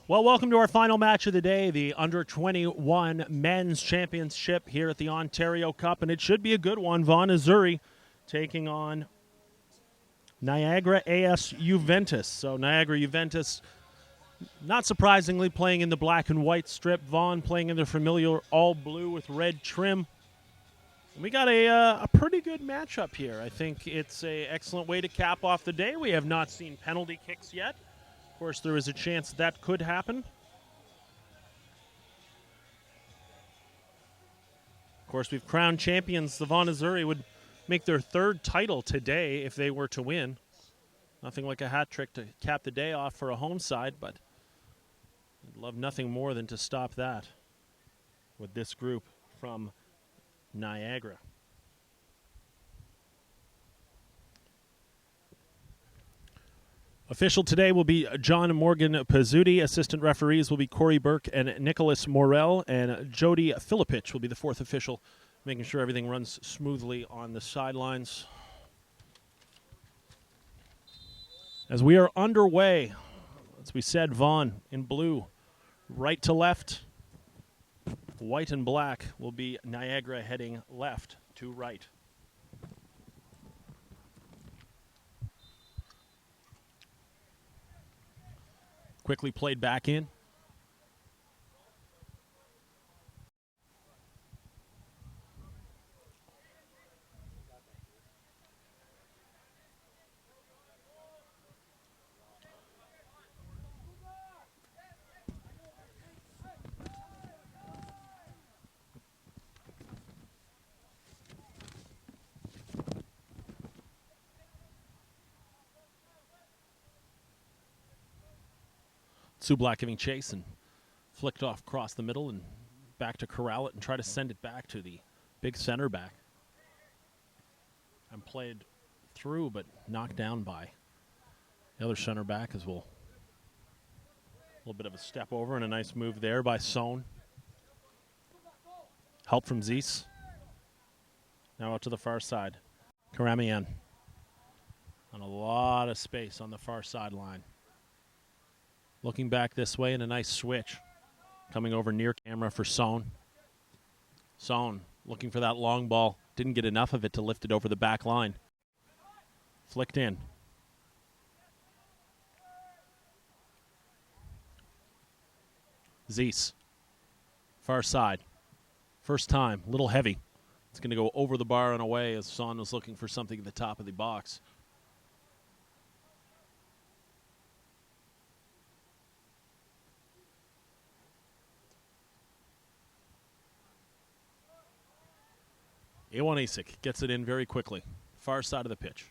Well, welcome to our final match of the day, the Under-21 Men's Championship here at the Ontario Cup, and it should be a good one. Vaughan Azzurri taking on Niagara AS Juventus. So Niagara Juventus, not surprisingly, playing in the black and white strip. Vaughan playing in the familiar all blue with red trim. We got a pretty good matchup here. I think it's an excellent way to cap off the day. We have not seen penalty kicks yet. Of course, there is a chance that could happen. Of course, we've crowned champions. The Vaughan Azzurri would make their third title today if they were to win. Nothing like a hat trick to cap the day off for a home side, but I'd love nothing more than to stop that with this group from Niagara. Official today will be John Morgan Pizzuti. Assistant referees will be Corey Burke and Nicholas Morel. And Jody Filipich will be the fourth official, making sure everything runs smoothly on the sidelines. As we are underway, as we said, Vaughan in blue, right to left. White and black will be Niagara heading left to right. Quickly played back in. Sublak giving chase and flicked off across the middle and back to corral it and try to send it back to the big center back. And played through but knocked down by the other center back as well. A little bit of a step over and a nice move there by Sohn. Help from Zeese. Now out to the far side. Karamian on a lot of space on the far sideline. Looking back this way and a nice switch. Coming over near camera for Sohn. Sohn looking for that long ball. Didn't get enough of it to lift it over the back line. Flicked in. Zeese. Far side. First time. A little heavy. It's going to go over the bar and away as Sohn was looking for something at the top of the box. Ewan Isik gets it in very quickly. Far side of the pitch.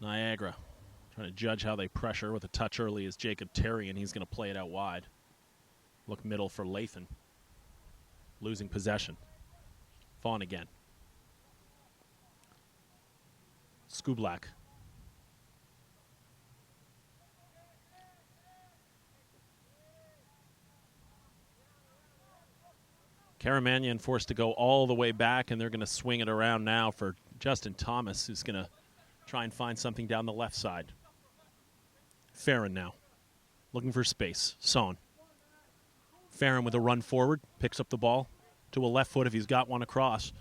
Niagara trying to judge how they pressure with a touch early is Jacob Terry, and he's going to play it out wide. Look middle for Lathan. Losing possession. Vaughan again. Sublak. Karamanyan forced to go all the way back, and they're going to swing it around now for Justin Thomas, who's going to try and find something down the left side. Farron now, looking for space. Sohn. Farron with a run forward, picks up the ball to a left foot if he's got one across.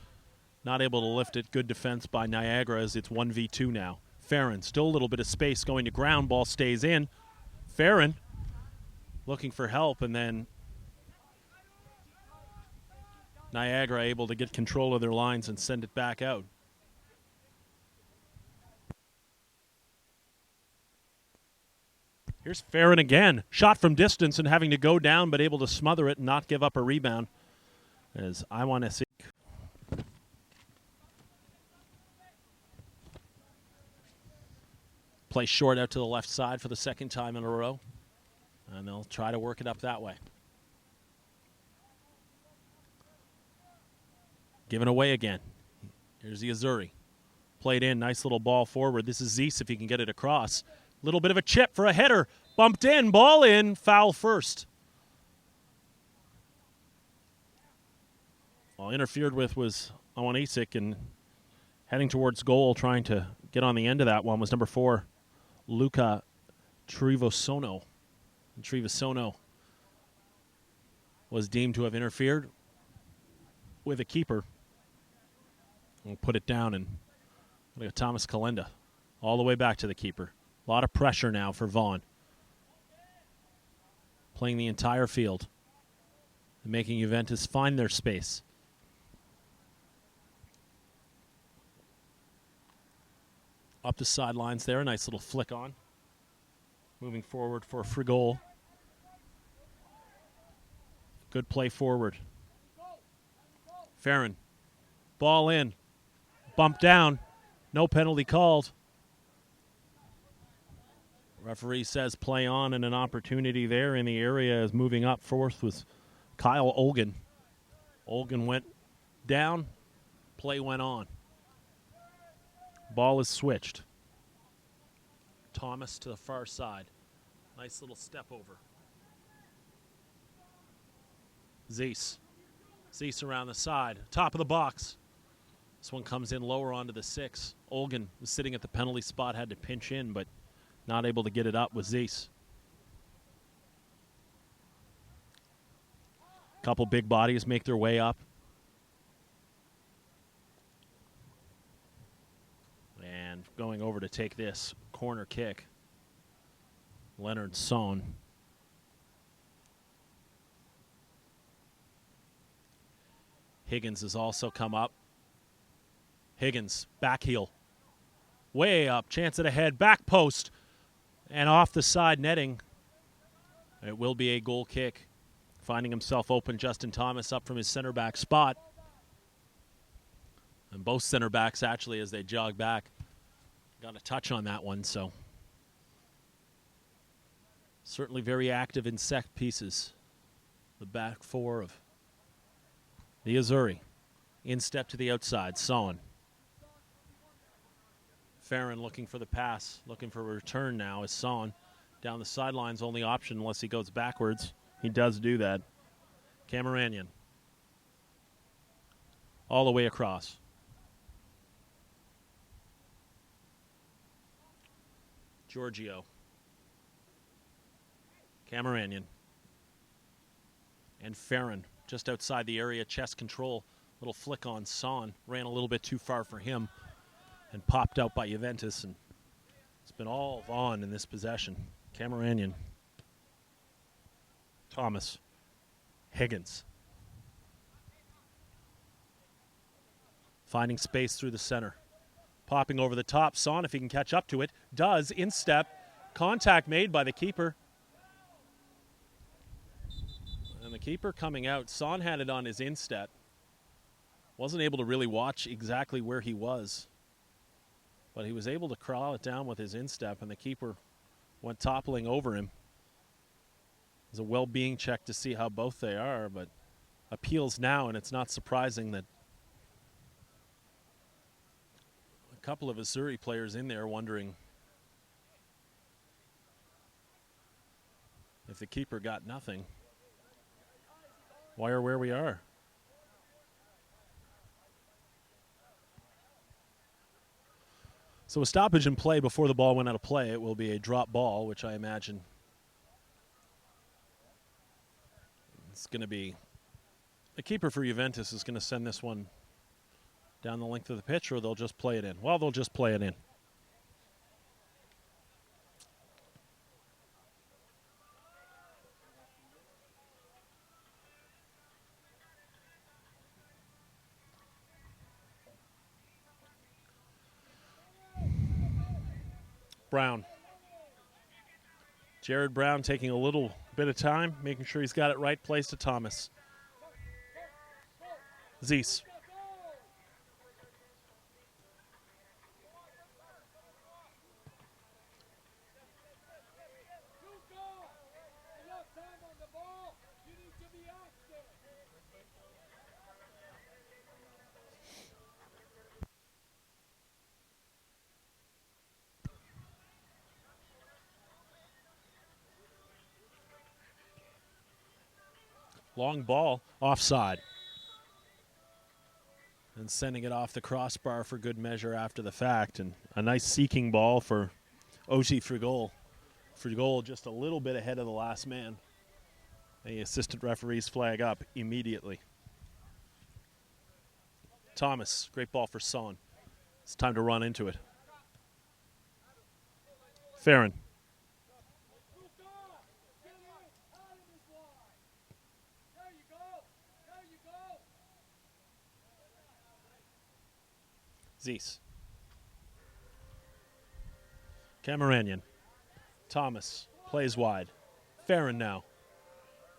Not able to lift it. Good defense by Niagara as it's 1v2 now. Farron, still a little bit of space going to ground. Ball stays in. Farron looking for help, and then Niagara able to get control of their lines and send it back out. Here's Farron again. Shot from distance and having to go down, but able to smother it and not give up a rebound. As Iwan Isik play short out to the left side for the second time in a row. And they'll try to work it up that way. Given away again. Here's the Azzurri. Played in, nice little ball forward. This is Zeese if he can get it across. Little bit of a chip for a header. Bumped in, ball in, foul first. Well, interfered with was Iwan Isik, and heading towards goal, trying to get on the end of that one was number 4, Luca Trevisono. And Trevisono was deemed to have interfered with a keeper. We'll put it down, and look at Thomas Kalenda all the way back to the keeper. A lot of pressure now for Vaughan. Playing the entire field and making Juventus find their space. Up the sidelines there, a nice little flick on. Moving forward for a free goal. Good play forward. Farron, ball in, bump down, no penalty called. Referee says play on, and an opportunity there in the area is moving up. Fourth was Kyle Olgan. Olgan went down, play went on. Ball is switched. Thomas to the far side. Nice little step over. Zeiss. Zeiss around the side. Top of the box. This one comes in lower onto the 6. Olgan was sitting at the penalty spot, had to pinch in, but not able to get it up with Zeiss. Couple big bodies make their way up. And going over to take this corner kick, Leonard Son. Higgins has also come up. Higgins, back heel. Way up, chance at a head, back post. And off the side netting. It will be a goal kick. Finding himself open, Justin Thomas up from his center back spot. And both center backs, actually, as they jog back, got a touch on that one, so certainly very active in set pieces. The back four of the Azzurri. In step to the outside, Son. Farron looking for the pass, looking for a return now is Son. Down the sidelines, only option unless he goes backwards. He does do that. Cameranian. All the way across. Giorgio. Cameranian. And Farron just outside the area, chest control. Little flick on Son. Ran a little bit too far for him and popped out by Juventus. And it's been all Vaughan in this possession. Cameranian. Thomas. Higgins. Finding space through the center. Popping over the top. Son, if he can catch up to it, does. In step. Contact made by the keeper. And the keeper coming out. Son had it on his instep. Wasn't able to really watch exactly where he was. But he was able to crawl it down with his instep, and the keeper went toppling over him. It's a well-being check to see how both they are, but appeals now, and it's not surprising that a couple of Azzurri players in there wondering if the keeper got nothing. Why are where we are? So a stoppage in play before the ball went out of play. It will be a drop ball, which I imagine it's going to be. The keeper for Juventus is going to send this one down the length of the pitch, or they'll just play it in. Well, they'll just play it in. Brown. Jared Brown taking a little bit of time, making sure he's got it right place to Thomas. Zeiss. Long ball, offside. And sending it off the crossbar for good measure after the fact. And a nice seeking ball for Oji Frigol. Frigol just a little bit ahead of the last man. The assistant referees flag up immediately. Thomas, great ball for Son. It's time to run into it. Farron. Zeese. Cameranian. Thomas plays wide. Farron now.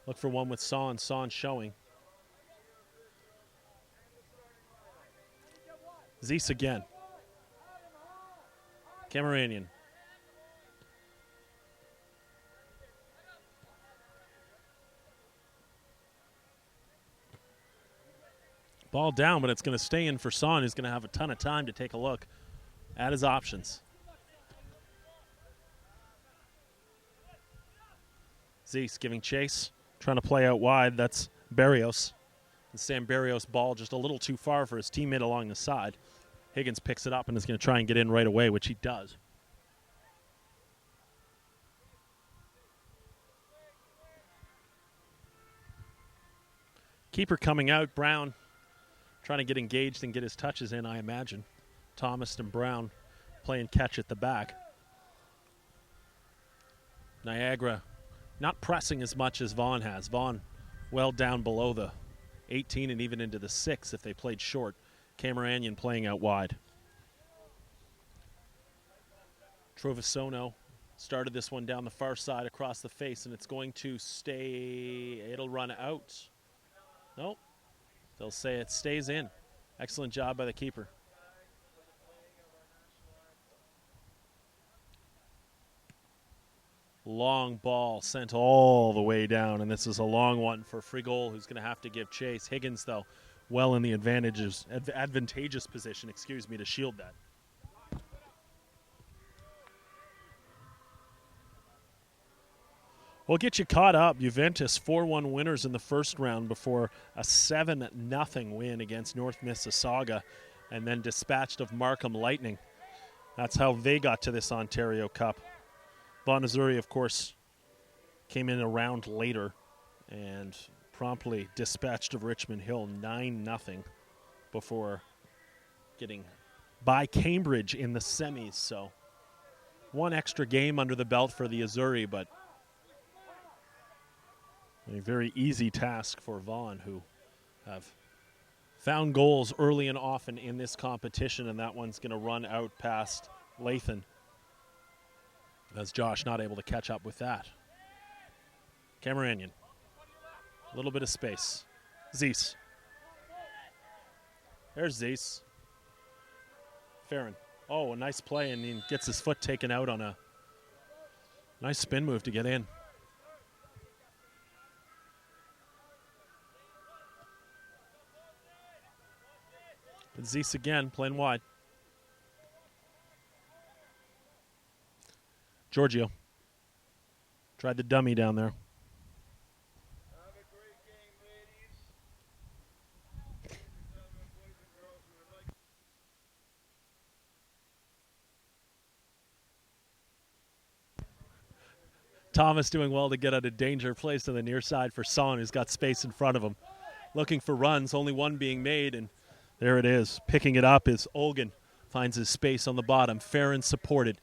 Look for one with Son. Son showing. Zeese again. Cameranian. Ball down, but it's going to stay in for Son. He's going to have a ton of time to take a look at his options. Zeese giving chase, trying to play out wide. That's Barrios. And Sam Barrios' ball just a little too far for his teammate along the side. Higgins picks it up and is going to try and get in right away, which he does. Keeper coming out, Brown trying to get engaged and get his touches in, I imagine. Thomas and Brown playing catch at the back. Niagara not pressing as much as Vaughan has. Vaughan well down below the 18 and even into the 6 if they played short. Cameranian playing out wide. Trovasono started this one down the far side across the face, and it's going to stay. It'll run out. Nope. They'll say it stays in. Excellent job by the keeper. Long ball sent all the way down, and this is a long one for Frigol, who's going to have to give chase. Higgins, though, well in the advantageous position, to shield that. We'll get you caught up. Juventus 4-1 winners in the first round before a 7-0 win against North Mississauga and then dispatched of Markham Lightning. That's how they got to this Ontario Cup. Vaughan Azzurri, of course, came in a round later and promptly dispatched of Richmond Hill 9-0 before getting by Cambridge in the semis. So one extra game under the belt for the Azzurri, but a very easy task for Vaughan, who have found goals early and often in this competition, and that one's going to run out past Lathan. As Josh not able to catch up with that. Cameranian. A little bit of space. Zeese. There's Zeese. Farron. Oh, a nice play, and he gets his foot taken out on a nice spin move to get in. But Zeese again, playing wide. Giorgio tried the dummy down there. Have a great game, ladies. Thomas doing well to get out of danger. Plays to the near side for Son, who's got space in front of him. Looking for runs, only one being made, and there it is. Picking it up is Olgan. Finds his space on the bottom. Farron supported.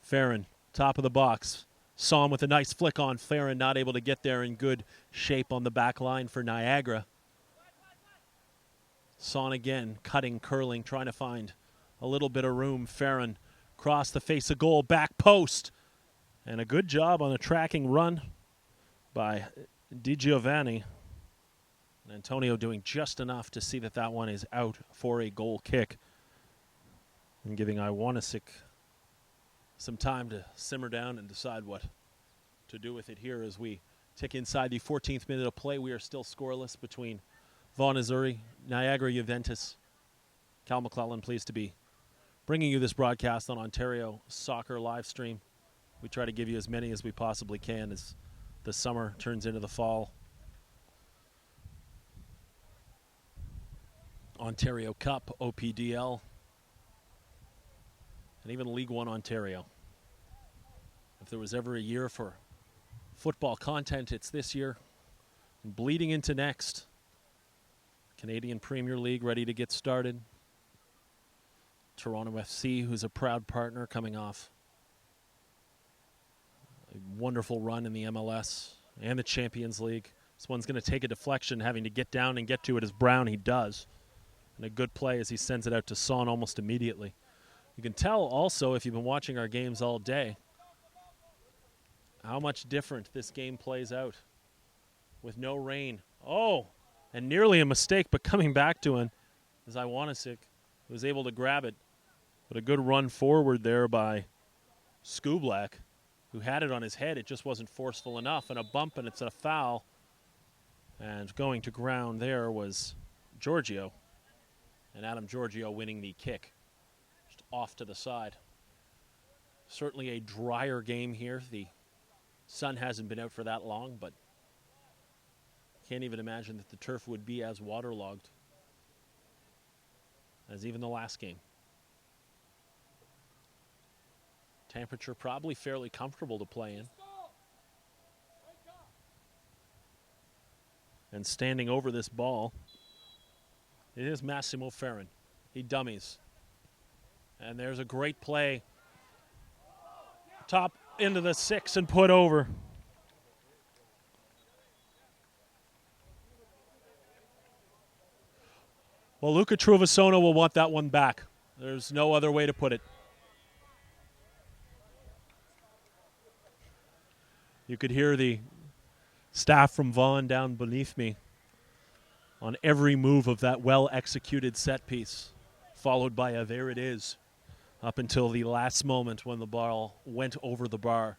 Farron, top of the box. Son with a nice flick on. Farron not able to get there in good shape on the back line for Niagara. Son again, cutting, curling, trying to find a little bit of room. Farron cross the face of goal, back post. And a good job on a tracking run by Di Giovanni. And Antonio doing just enough to see that that one is out for a goal kick. And giving Iwanisic some time to simmer down and decide what to do with it here as we tick inside the 14th minute of play. We are still scoreless between Vaughan Azzurri, Niagara Juventus. Cal McClellan, pleased to be bringing you this broadcast on Ontario Soccer live stream. We try to give you as many as we possibly can as the summer turns into the fall. Ontario Cup, OPDL, and even League One Ontario. If there was ever a year for football content, it's this year. And bleeding into next. Canadian Premier League ready to get started. Toronto FC, who's a proud partner, coming off a wonderful run in the MLS and the Champions League. This one's going to take a deflection, having to get down and get to it as Brown he does. And a good play as he sends it out to Son almost immediately. You can tell also, if you've been watching our games all day, how much different this game plays out with no rain. Oh, and nearly a mistake, but coming back to him is Iwanisic, who was able to grab it. But a good run forward there by Skublak, who had it on his head. It just wasn't forceful enough, and a bump, and it's a foul. And going to ground there was Giorgio, and Adam Giorgio winning the kick just off to the side. Certainly a drier game here. The sun hasn't been out for that long, but can't even imagine that the turf would be as waterlogged as even the last game. Temperature probably fairly comfortable to play in. And standing over this ball, it is Massimo Ferrin. He dummies. And there's a great play. Top into the 6 and put over. Well, Luca Truvasono will want that one back. There's no other way to put it. You could hear the staff from Vaughan down beneath me on every move of that well-executed set piece, followed by a there it is, up until the last moment when the ball went over the bar.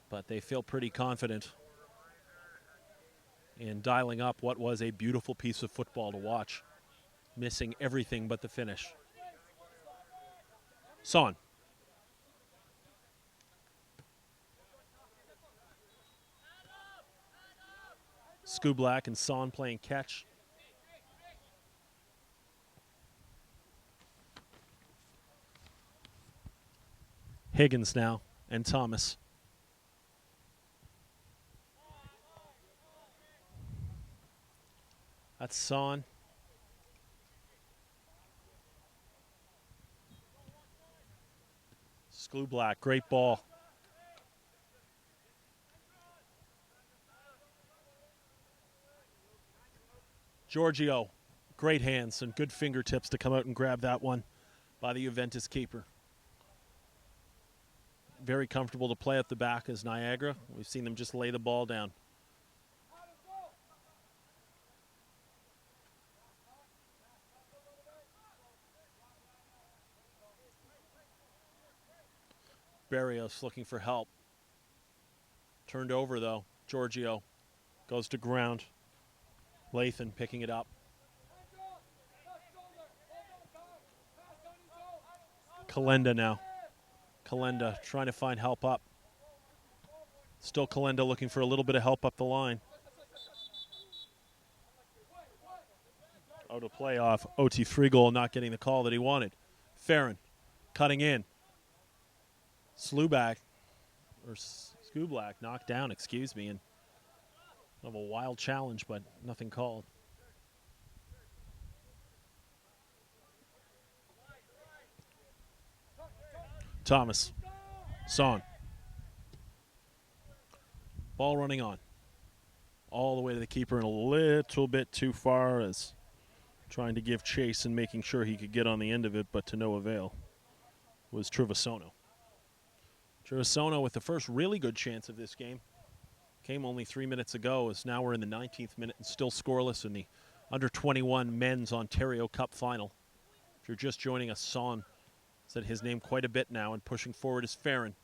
But they feel pretty confident in dialing up what was a beautiful piece of football to watch, missing everything but the finish. Son. Skublak and Son playing catch. Higgins now and Thomas. That's Son. Skublak, great ball. Giorgio, great hands and good fingertips to come out and grab that one by the Juventus keeper. Very comfortable to play at the back as Niagara. We've seen them just lay the ball down. Barrios looking for help. Turned over though. Giorgio goes to ground. Lathan picking it up. Kalenda now. Kalenda trying to find help up. Still Kalenda looking for a little bit of help up the line. Out of play off. OT Friegel not getting the call that he wanted. Ferrin cutting in. Skublak knocked down, excuse me, and of a wild challenge, but nothing called. Thomas. Son. Ball running on. All the way to the keeper and a little bit too far as trying to give chase and making sure he could get on the end of it, but to no avail was Truvasono. Truvasono with the first really good chance of this game. Came only 3 minutes ago, as now we're in the 19th minute and still scoreless in the under-21 men's Ontario Cup final. If you're just joining us, Son said his name quite a bit now, and pushing forward is Ferrin.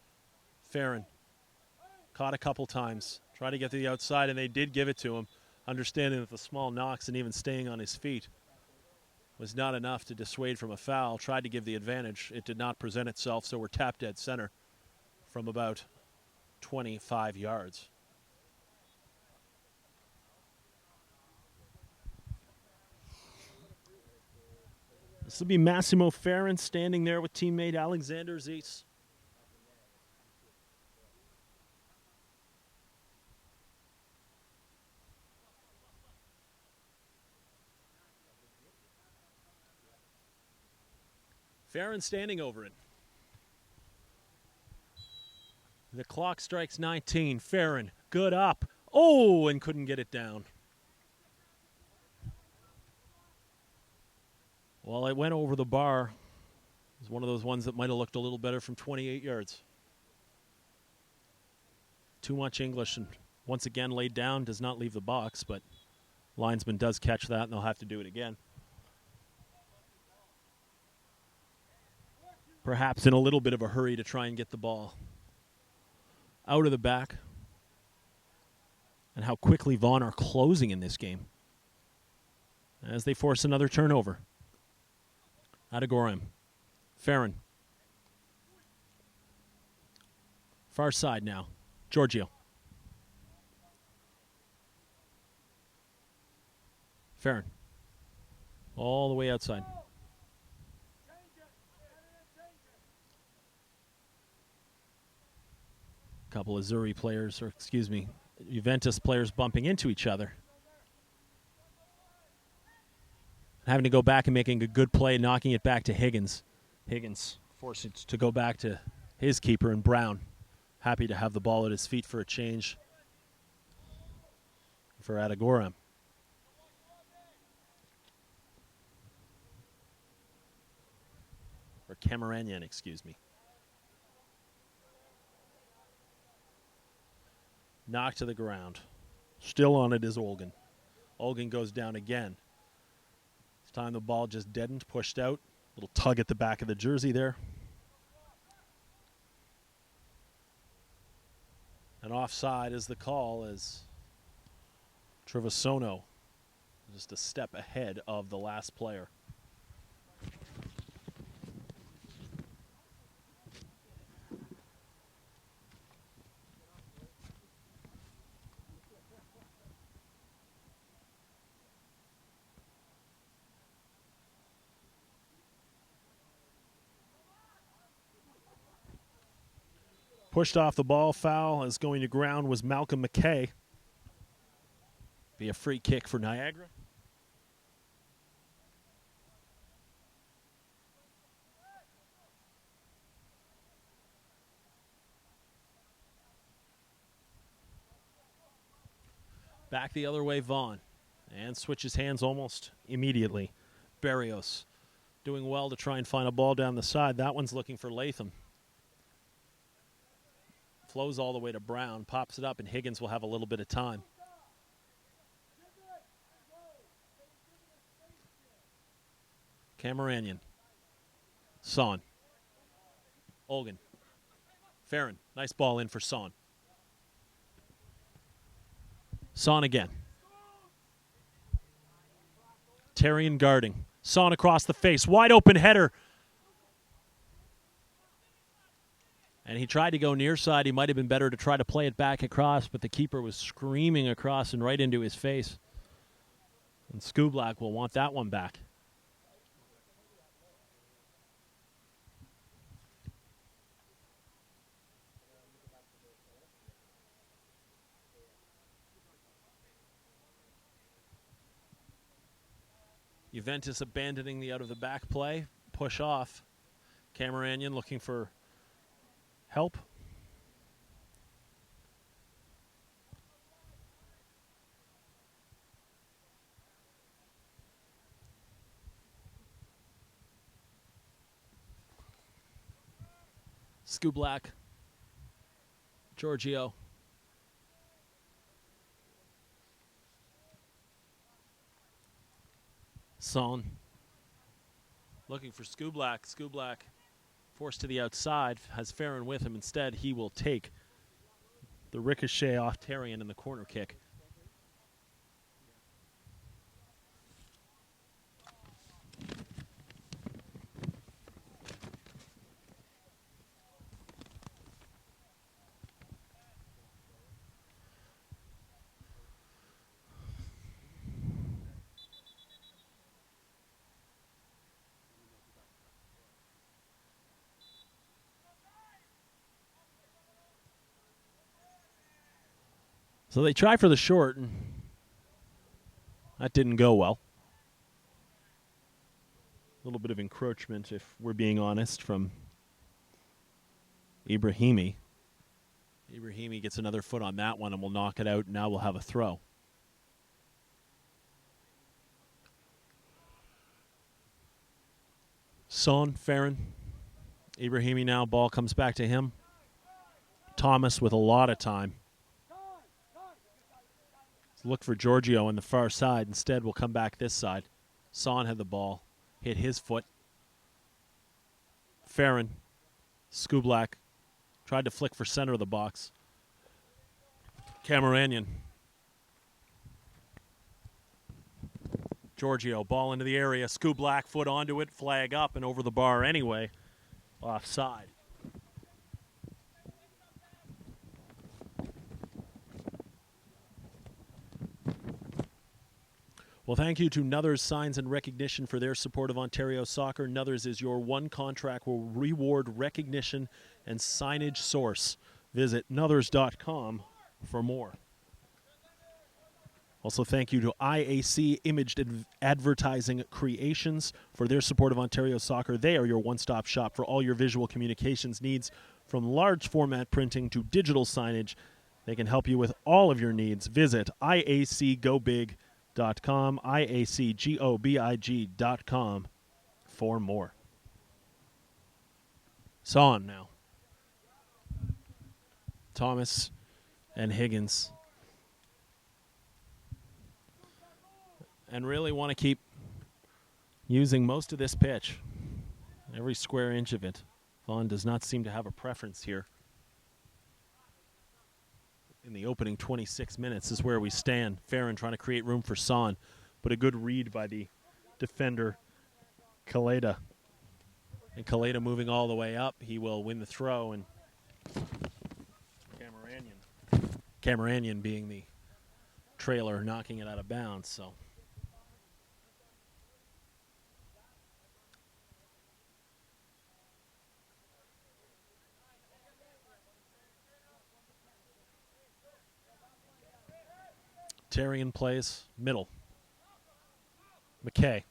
Ferrin caught a couple times, tried to get to the outside, and they did give it to him, understanding that the small knocks and even staying on his feet was not enough to dissuade from a foul. Tried to give the advantage. It did not present itself, so we're tapped dead center from about 25 yards. This will be Massimo Ferrin standing there with teammate Alexander Zeese. Farron standing over it. The clock strikes 19. Farron, good up. Oh, and couldn't get it down. Well, it went over the bar. It was one of those ones that might have looked a little better from 28 yards. Too much English, and once again laid down, does not leave the box, but linesman does catch that, and they'll have to do it again. Perhaps in a little bit of a hurry to try and get the ball out of the back. And how quickly Vaughan are closing in this game as they force another turnover. Adegorem. Farron. Far side now. Giorgio. Farron. All the way outside. Couple of Zuri players, or excuse me, Juventus players bumping into each other. Having to go back and making a good play, knocking it back to Higgins. Higgins forced it to go back to his keeper, and Brown happy to have the ball at his feet for a change for Adegorem. Or Cameranian, excuse me. Knocked to the ground. Still on it is Olgan. Olgan goes down again. This time the ball just deadened, pushed out. Little tug at the back of the jersey there. And offside is the call as Trevisono just a step ahead of the last player. Pushed off the ball, foul as going to ground was Malcolm McKay. Be a free kick for Niagara. Back the other way, Vaughan. And switches hands almost immediately. Barrios doing well to try and find a ball down the side. That one's looking for Latham. Flows all the way to Brown, pops it up, and Higgins will have a little bit of time. Cameranian. Son. Olgan. Farron. Nice ball in for Son. Son again. Terrian guarding. Son across the face. Wide open header. And he tried to go near side. He might have been better to try to play it back across, but the keeper was screaming across and right into his face. And Skublak will want that one back. Juventus abandoning the out-of-the-back play. Push off. Cameranian looking for help. Skublak. Giorgio. Son. Looking for Skublak. Skublak forced to the outside. Has Farron with him. Instead, he will take the ricochet off Terrian in the corner kick. So they try for the short, and that didn't go well. little bit of encroachment, if we're being honest, from Ibrahimi. Ibrahimi gets another foot on that one and will knock it out. Now we'll have a throw. Son, Farron. Ibrahimi now, ball comes back to him. Thomas with a lot of time. Let's look for Giorgio on the far side. Instead, we'll come back this side. Son had the ball. Hit his foot. Farron. Skublak. Tried to flick for center of the box. Cameranian. Giorgio, ball into the area. Skublak, foot onto it. Flag up and over the bar anyway. Offside. Well, thank you to Nuthers Signs and Recognition for their support of Ontario soccer. Nuthers is your one contract will reward recognition and signage source. Visit nuthers.com for more. Also, thank you to IAC Imaged Advertising Creations for their support of Ontario soccer. They are your one-stop shop for all your visual communications needs, from large format printing to digital signage. They can help you with all of your needs. Visit iacgobig.com, iacgobig.com for more. Son now. Thomas and Higgins. And really want to keep using most of this pitch. Every square inch of it. Vaughan does not seem to have a preference here. In the opening 26 minutes is where we stand. Farron trying to create room for Son, but a good read by the defender, Kaleda. And Kaleda moving all the way up. He will win the throw, and Cameranian being the trailer, knocking it out of bounds. So Tarian plays middle. McKay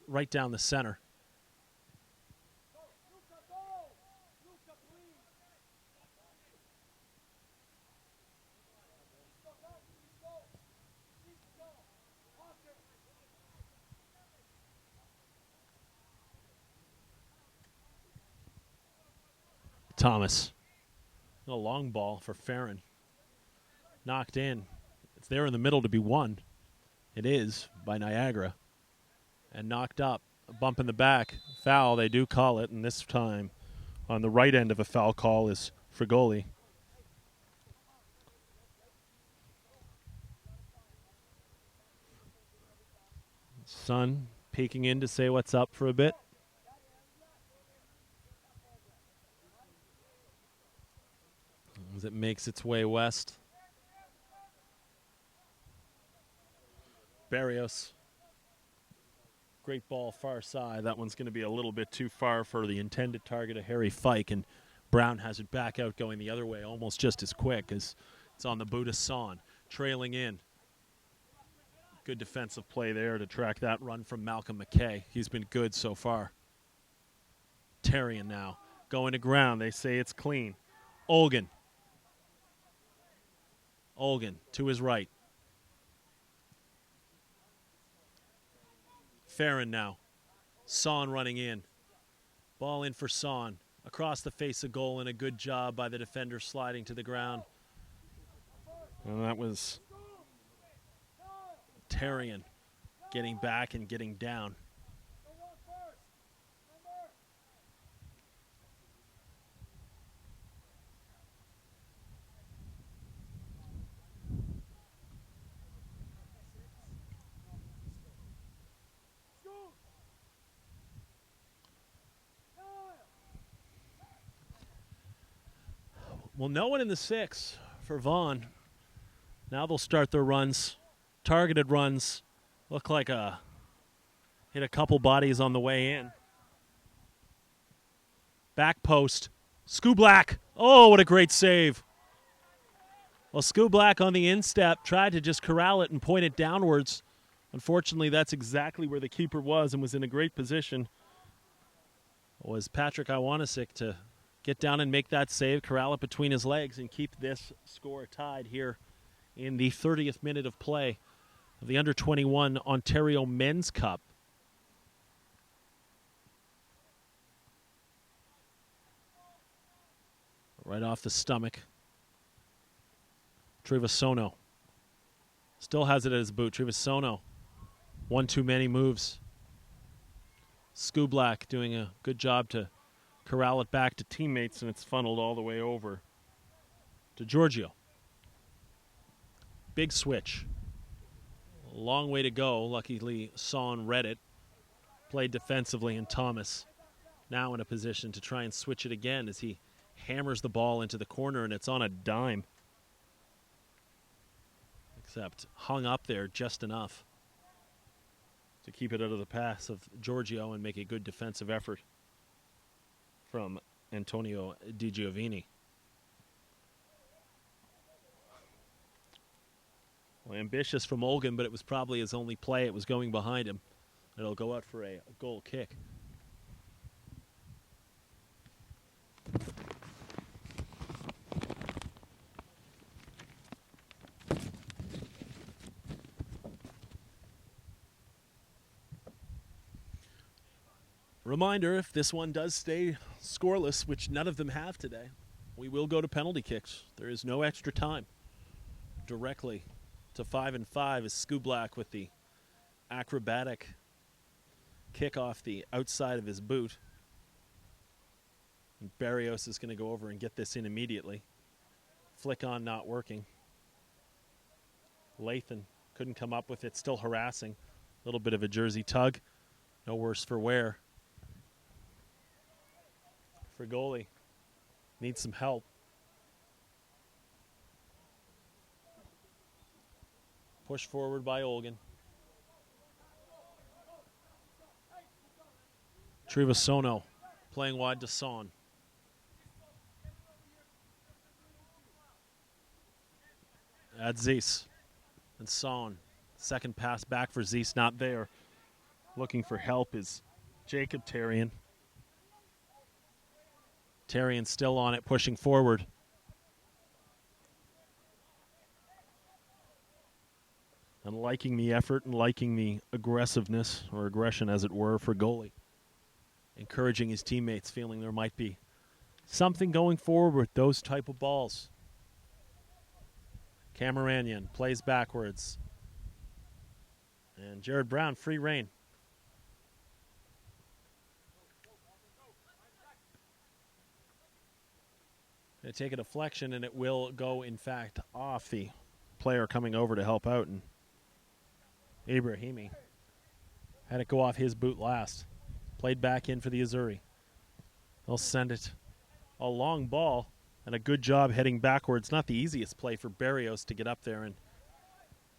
right down the center. Thomas. A long ball for Farron. Knocked in. It's there in the middle to be won. It is by Niagara. And knocked up. A bump in the back. Foul, they do call it. And this time on the right end of a foul call is Frigoli. Son peeking in to say what's up for a bit. As it makes its way west. Barrios. Great ball far side. That one's going to be a little bit too far for the intended target of Harry Fike, and Brown has it back out going the other way almost just as quick as it's on the boot of Son. Trailing in. Good defensive play there to track that run from Malcolm McKay. He's been good so far. Tarian now going to ground. They say it's clean. Olgan to his right. Farron now. Son running in. Ball in for Son. Across the face of goal, and a good job by the defender sliding to the ground. And that was Tarian getting back and getting down. Well, no one in the six for Vaughan. Now they'll start their runs. Targeted runs. Look like hit a couple bodies on the way in. Back post. Skublak. Oh, what a great save. Well, Skublak on the instep tried to just corral it and point it downwards. Unfortunately, that's exactly where the keeper was and was in a great position. Was Patrick Iwanisic to get down and make that save, corral it between his legs, and keep this score tied here in the 30th minute of play of the Under-21 Ontario Men's Cup. Right off the stomach. Trevisono still has it at his boot. Trevisono, one too many moves. Skublak doing a good job to corral it back to teammates, and it's funneled all the way over to Giorgio. Big switch. A long way to go. Luckily, Son read it. Played defensively, and Thomas now in a position to try and switch it again as he hammers the ball into the corner, and it's on a dime. Except hung up there just enough to keep it out of the pass of Giorgio and make a good defensive effort from Antonio Di Giovanni. Well, ambitious from Olgin, but it was probably his only play. It was going behind him. It'll go out for a goal kick. Reminder, if this one does stay scoreless, which none of them have today, we will go to penalty kicks. There is no extra time. Directly to 5-5 is Skublak with the acrobatic kick off the outside of his boot. And Barrios is going to go over and get this in immediately. Flick on not working. Lathan couldn't come up with it, still harassing. A little bit of a jersey tug. No worse for wear. For goalie, needs some help. Push forward by Olgin. Trevisono playing wide to Son. At Zeiss. And Son. Second pass back for Zeiss, not there. Looking for help is Jacob Therrien. Therrien still on it, pushing forward. And liking the effort and liking the aggressiveness, or aggression as it were, for goalie. Encouraging his teammates, feeling there might be something going forward with those type of balls. Cameranian plays backwards. And Jared Brown, free rein. Going to take a deflection, and it will go, in fact, off the player coming over to help out. And Ibrahimi had it go off his boot last. Played back in for the Azzurri. They'll send it. A long ball and a good job heading backwards. Not the easiest play for Barrios to get up there and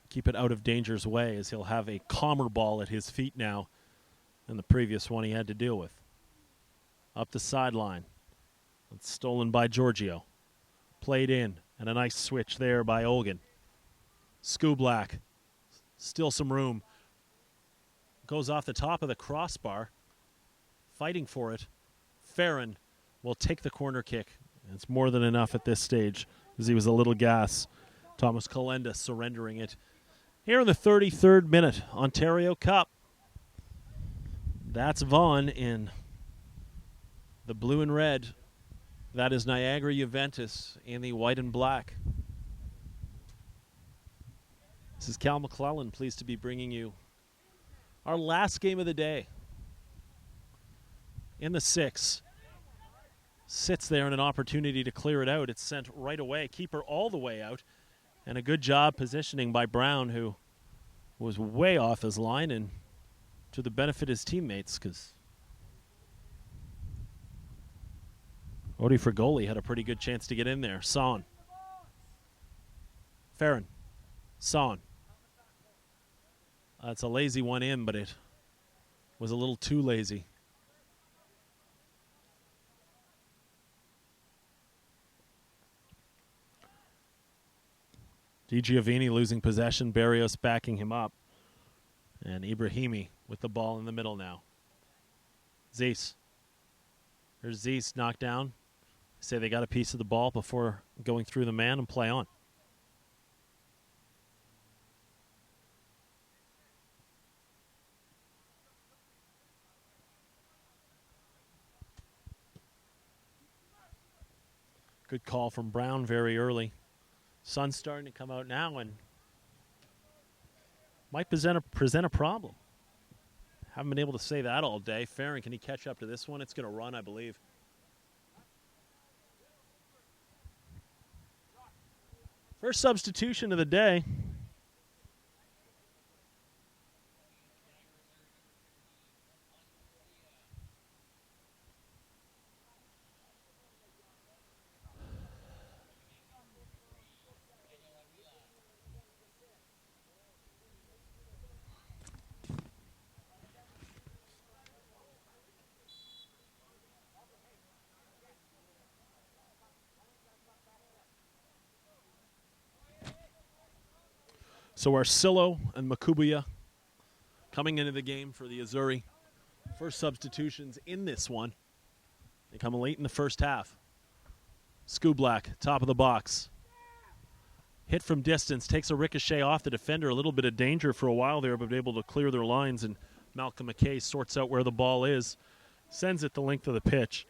keep it out of danger's way, as he'll have a calmer ball at his feet now than the previous one he had to deal with. Up the sideline. It's stolen by Giorgio. Played in, and a nice switch there by Olgin. Skublak, still some room. Goes off the top of the crossbar. Fighting for it. Farron will take the corner kick. It's more than enough at this stage, as he was a little gas. Thomas Kalenda surrendering it. Here in the 33rd minute, Ontario Cup. That's Vaughan in the blue and red. That is Niagara Juventus in the white and black. This is Cal McClellan, pleased to be bringing you our last game of the day. In the 6. Sits there in an opportunity to clear it out. It's sent right away. Keeper all the way out. And a good job positioning by Brown, who was way off his line, and to the benefit of his teammates, because Odi Fragoli had a pretty good chance to get in there. Son. Farron. Son. It's a lazy one in, but it was a little too lazy. Di Giovanni losing possession. Barrios backing him up. And Ibrahimi with the ball in the middle now. Zeese. There's Zeese knocked down. Say they got a piece of the ball before going through the man and play on. Good call from Brown very early. Sun's starting to come out now and might present a problem. Haven't been able to say that all day. Farron, can he catch up to this one? It's going to run, I believe. First substitution of the day. So Arcillo and Makubuya coming into the game for the Azzurri. First substitutions in this one. They come late in the first half. Skublak, top of the box. Hit from distance, takes a ricochet off the defender. A little bit of danger for a while there, but able to clear their lines, and Malcolm McKay sorts out where the ball is. Sends it the length of the pitch.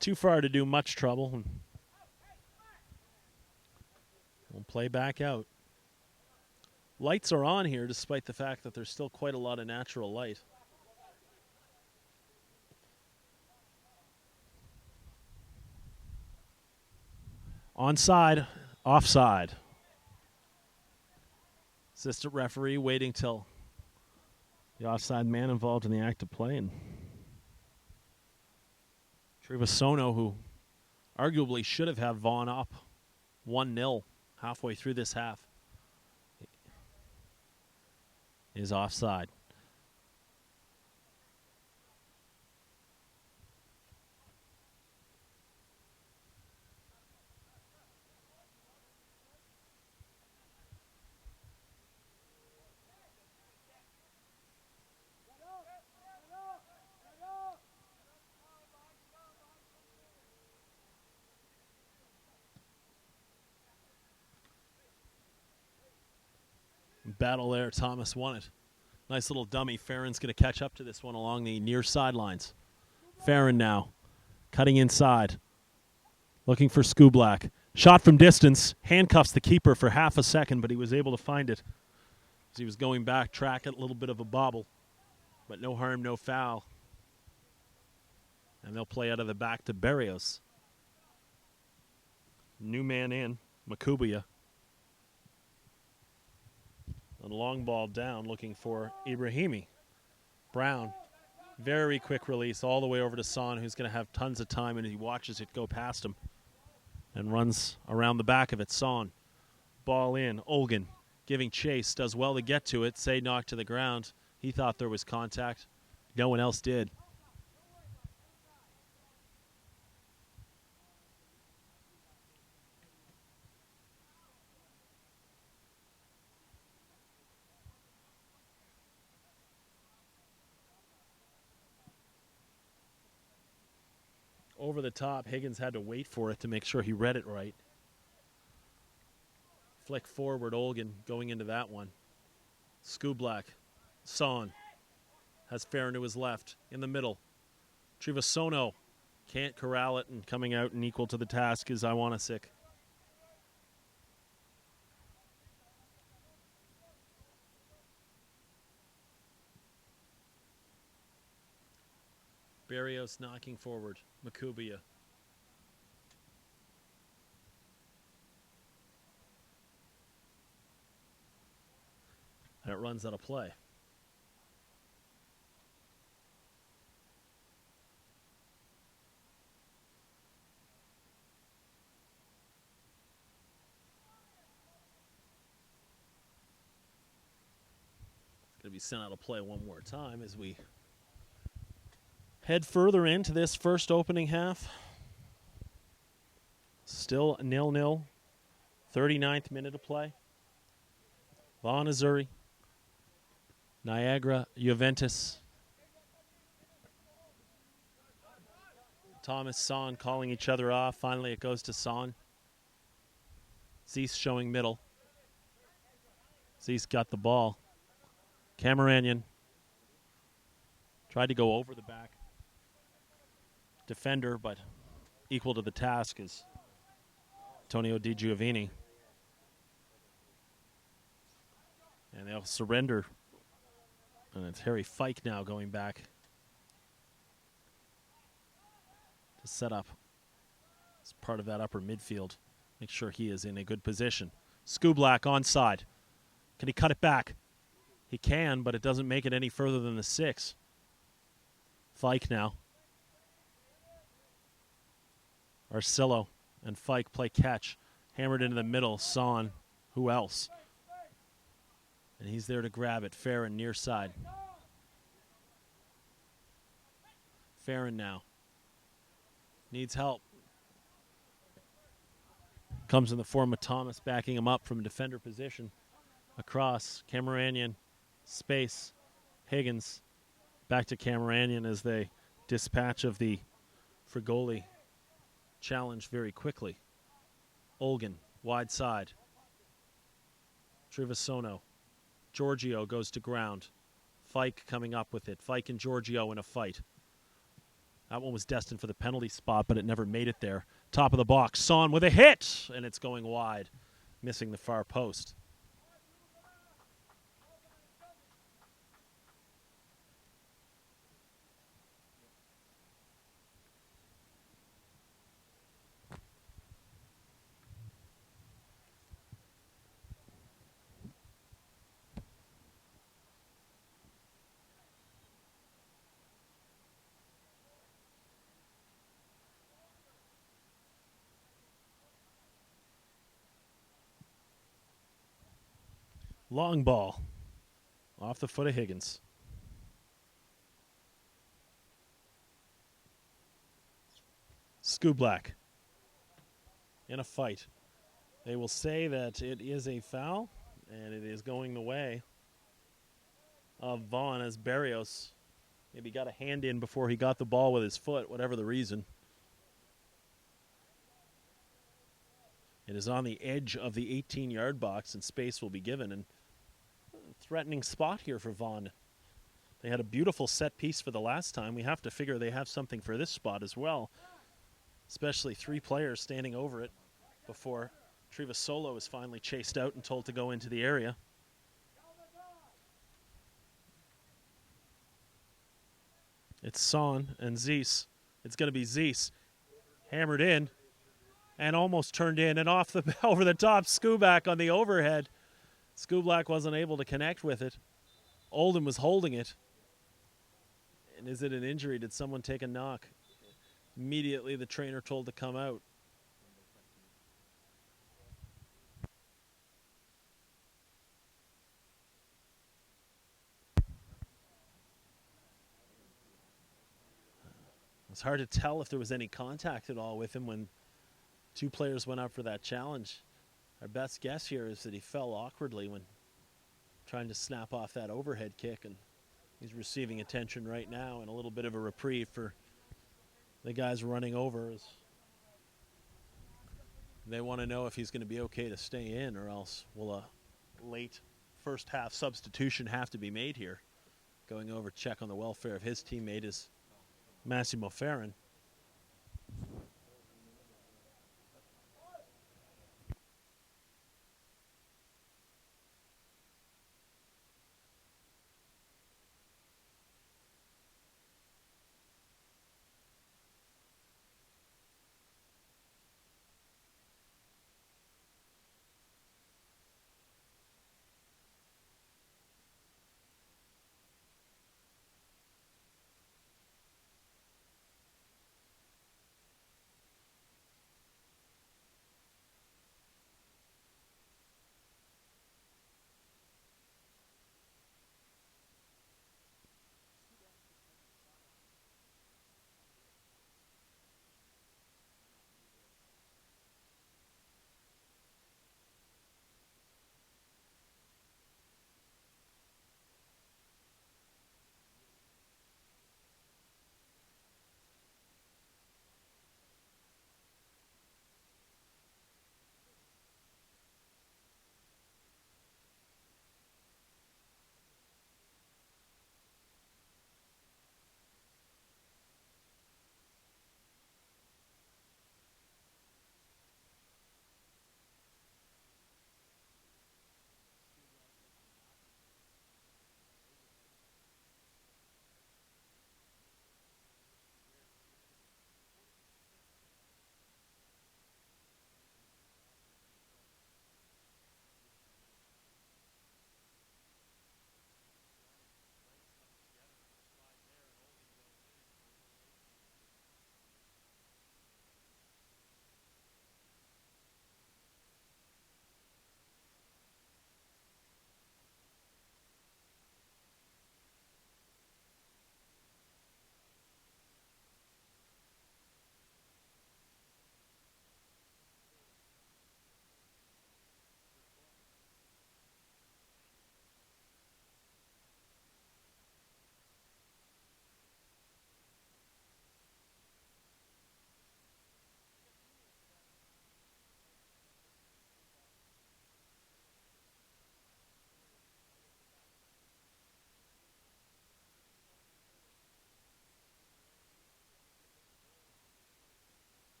Too far to do much trouble. We'll play back out. Lights are on here despite the fact that there's still quite a lot of natural light. Onside, offside. Assistant referee waiting till the offside man involved in the act of play. And Trevisono, who arguably should have had Vaughan up 1-0 halfway through this half, is offside. Battle there, Thomas won it. Nice little dummy. Farron's going to catch up to this one along the near sidelines. Farron now, cutting inside. Looking for Skublak. Shot from distance. Handcuffs the keeper for half a second, but he was able to find it. As he was going back, track it, a little bit of a bobble. But no harm, no foul. And they'll play out of the back to Barrios. New man in, Makubuya. And long ball down, looking for Ibrahimi. Brown, very quick release all the way over to Son, who's going to have tons of time, and he watches it go past him and runs around the back of it. Son, ball in. Olgan giving chase, does well to get to it. Say knocked to the ground. He thought there was contact. No one else did. Over the top, Higgins had to wait for it to make sure he read it right. Flick forward, Olgan going into that one. Skublak, Son has Farron to his left, in the middle. Trevisono can't corral it, and coming out and equal to the task is Iwanasik. Barrios knocking forward. Makubuya. And it runs out of play. It's going to be sent out of play one more time as we head further into this first opening half. Still 0-0. 39th minute of play. Vaughan, Missouri. Niagara, Juventus. Thomas, Son calling each other off. Finally, it goes to Son. Zeese showing middle. Zeese got the ball. Cameranian tried to go over the back defender, but equal to the task is Antonio Di Giovanni. And they'll surrender. And it's Harry Fike now going back to set up as part of that upper midfield. Make sure he is in a good position. Skublak onside. Can he cut it back? He can, but it doesn't make it any further than the 6. Fike now. Arcillo and Fike play catch. Hammered into the middle. Son. Who else? And he's there to grab it. Farron near side. Farron now. Needs help. Comes in the form of Thomas backing him up from defender position. Across. Cameranian. Space. Higgins. Back to Cameranian as they dispatch of the Frigoli challenge very quickly. Olgan. Wide side. Trivisono. Giorgio goes to ground. Fike coming up with it. Fike and Giorgio in a fight. That one was destined for the penalty spot, but it never made it there. Top of the box. Son with a hit, and it's going wide, missing the far post. Long ball off the foot of Higgins. Skublak in a fight. They will say that it is a foul, and it is going the way of Vaughan as Barrios maybe got a hand in before he got the ball with his foot, whatever the reason. It is on the edge of the 18-yard box, and space will be given. And threatening spot here for Vaughan. They had a beautiful set piece for the last time. We have to figure they have something for this spot as well, especially 3 players standing over it before Trivasolo is finally chased out and told to go into the area. It's Son and Zeese. It's going to be Zeese. Hammered in and almost turned in and off the over the top. Skublak on the overhead. Skublak wasn't able to connect with it. Oldham was holding it. And is it an injury? Did someone take a knock? Immediately the trainer told to come out. It was hard to tell if there was any contact at all with him when 2 players went up for that challenge. Our best guess here is that he fell awkwardly when trying to snap off that overhead kick, and he's receiving attention right now and a little bit of a reprieve for the guys running over as they want to know if he's going to be okay to stay in, or else will a late first half substitution have to be made here. Going over to check on the welfare of his teammate is Massimo Farron.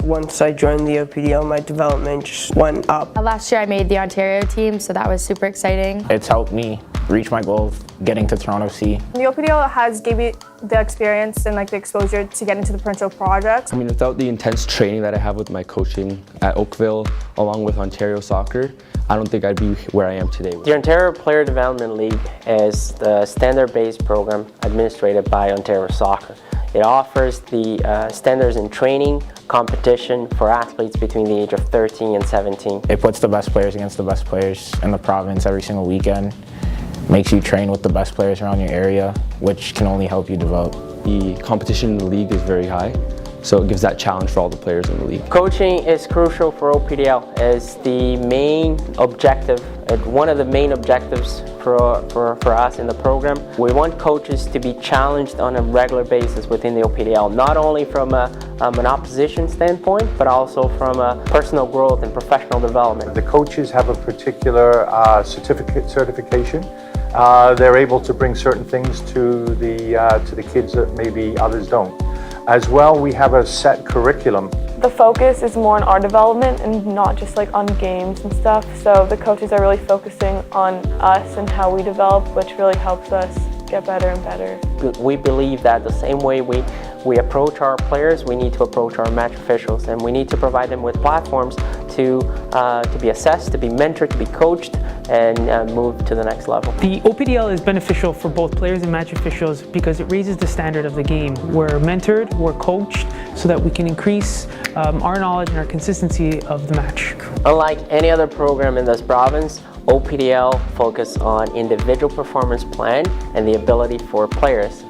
once I joined the OPDL, my development just went up. Last year I made the Ontario team, so that was super exciting. It's helped me reach my goal of getting to Toronto C. The OPDL has gave me the experience and the exposure to get into the provincial projects. I mean, without the intense training that I have with my coaching at Oakville, along with Ontario Soccer, I don't think I'd be where I am today. The Ontario Player Development League is the standard-based program administered by Ontario Soccer. It offers the standards in training, competition for athletes between the age of 13 and 17. It puts the best players against the best players in the province every single weekend. Makes you train with the best players around your area, which can only help you develop. The competition in the league is very high, so it gives that challenge for all the players in the league. Coaching is crucial for OPDL as the main objective, one of the main objectives for us in the program. We want coaches to be challenged on a regular basis within the OPDL, not only from an opposition standpoint, but also from a personal growth and professional development. The coaches have a particular certification. They're able to bring certain things to the kids that maybe others don't. As well, we have a set curriculum. The focus is more on our development and not just on games and stuff. So the coaches are really focusing on us and how we develop, which really helps us get better and better. We believe that the same way we approach our players, we need to approach our match officials, and we need to provide them with platforms to be assessed, to be mentored, to be coached, and move to the next level. The OPDL is beneficial for both players and match officials because it raises the standard of the game. We're mentored, we're coached, so that we can increase our knowledge and our consistency of the match. Unlike any other program in this province, OPDL focus on individual performance plan and the ability for players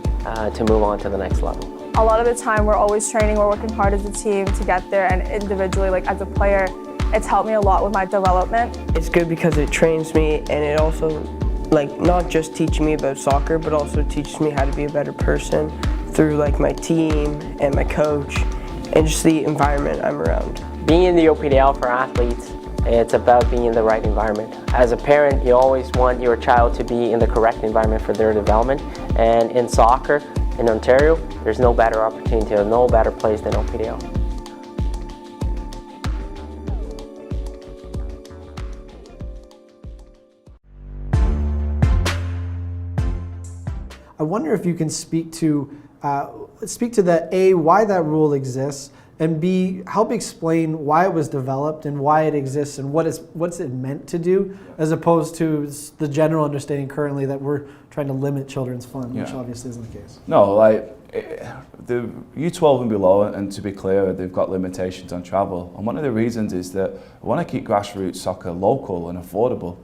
to move on to the next level. A lot of the time we're always training, we're working hard as a team to get there, and individually as a player, it's helped me a lot with my development. It's good because it trains me, and it also not just teaching me about soccer, but also teaches me how to be a better person through my team and my coach and just the environment I'm around. Being in the OPDL for athletes, it's about being in the right environment. As a parent, you always want your child to be in the correct environment for their development, and in soccer, in Ontario, there's no better opportunity or no better place than OPDL. I wonder if you can speak to that, A, why that rule exists, and B, help explain why it was developed and why it exists and what's it meant to do, as opposed to the general understanding currently that we're trying to limit children's fun, which obviously isn't the case. No, the U12 and below, and to be clear, they've got limitations on travel. And one of the reasons is that we want to keep grassroots soccer local and affordable.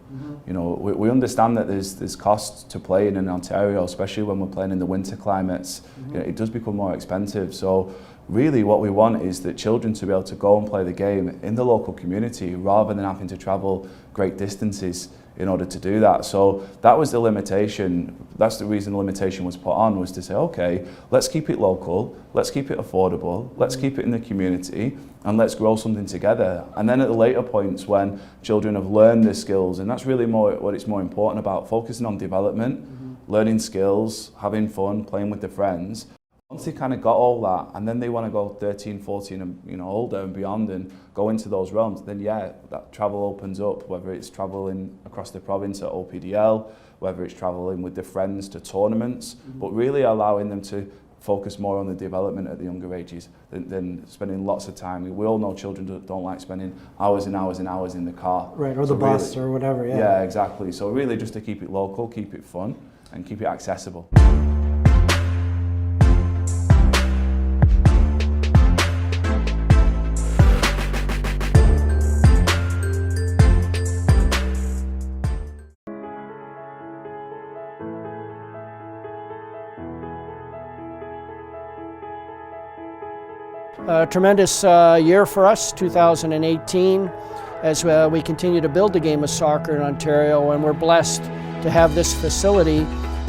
You know, we understand that there's costs to playing in Ontario, especially when we're playing in the winter climates. You know, it does become more expensive. So really what we want is that children to be able to go and play the game in the local community rather than having to travel great distances in order to do that. So that was the limitation. That's the reason the limitation was put on, was to say, okay, let's keep it local, let's keep it affordable, let's keep it in the community, and let's grow something together. And then at the later points when children have learned the skills, and that's really what it's more important about, focusing on development, learning skills, having fun, playing with their friends. Once they kind of got all that, and then they want to go 13, 14 and older and beyond and go into those realms, then that travel opens up, whether it's traveling across the province at OPDL, whether it's traveling with their friends to tournaments, but really allowing them to focus more on the development at the younger ages than spending lots of time. We all know children don't like spending hours and hours and hours in the car. Right, or the bus or whatever, yeah. Yeah, exactly. So really just to keep it local, keep it fun, and keep it accessible. A tremendous year for us, 2018, as we continue to build the game of soccer in Ontario, and we're blessed to have this facility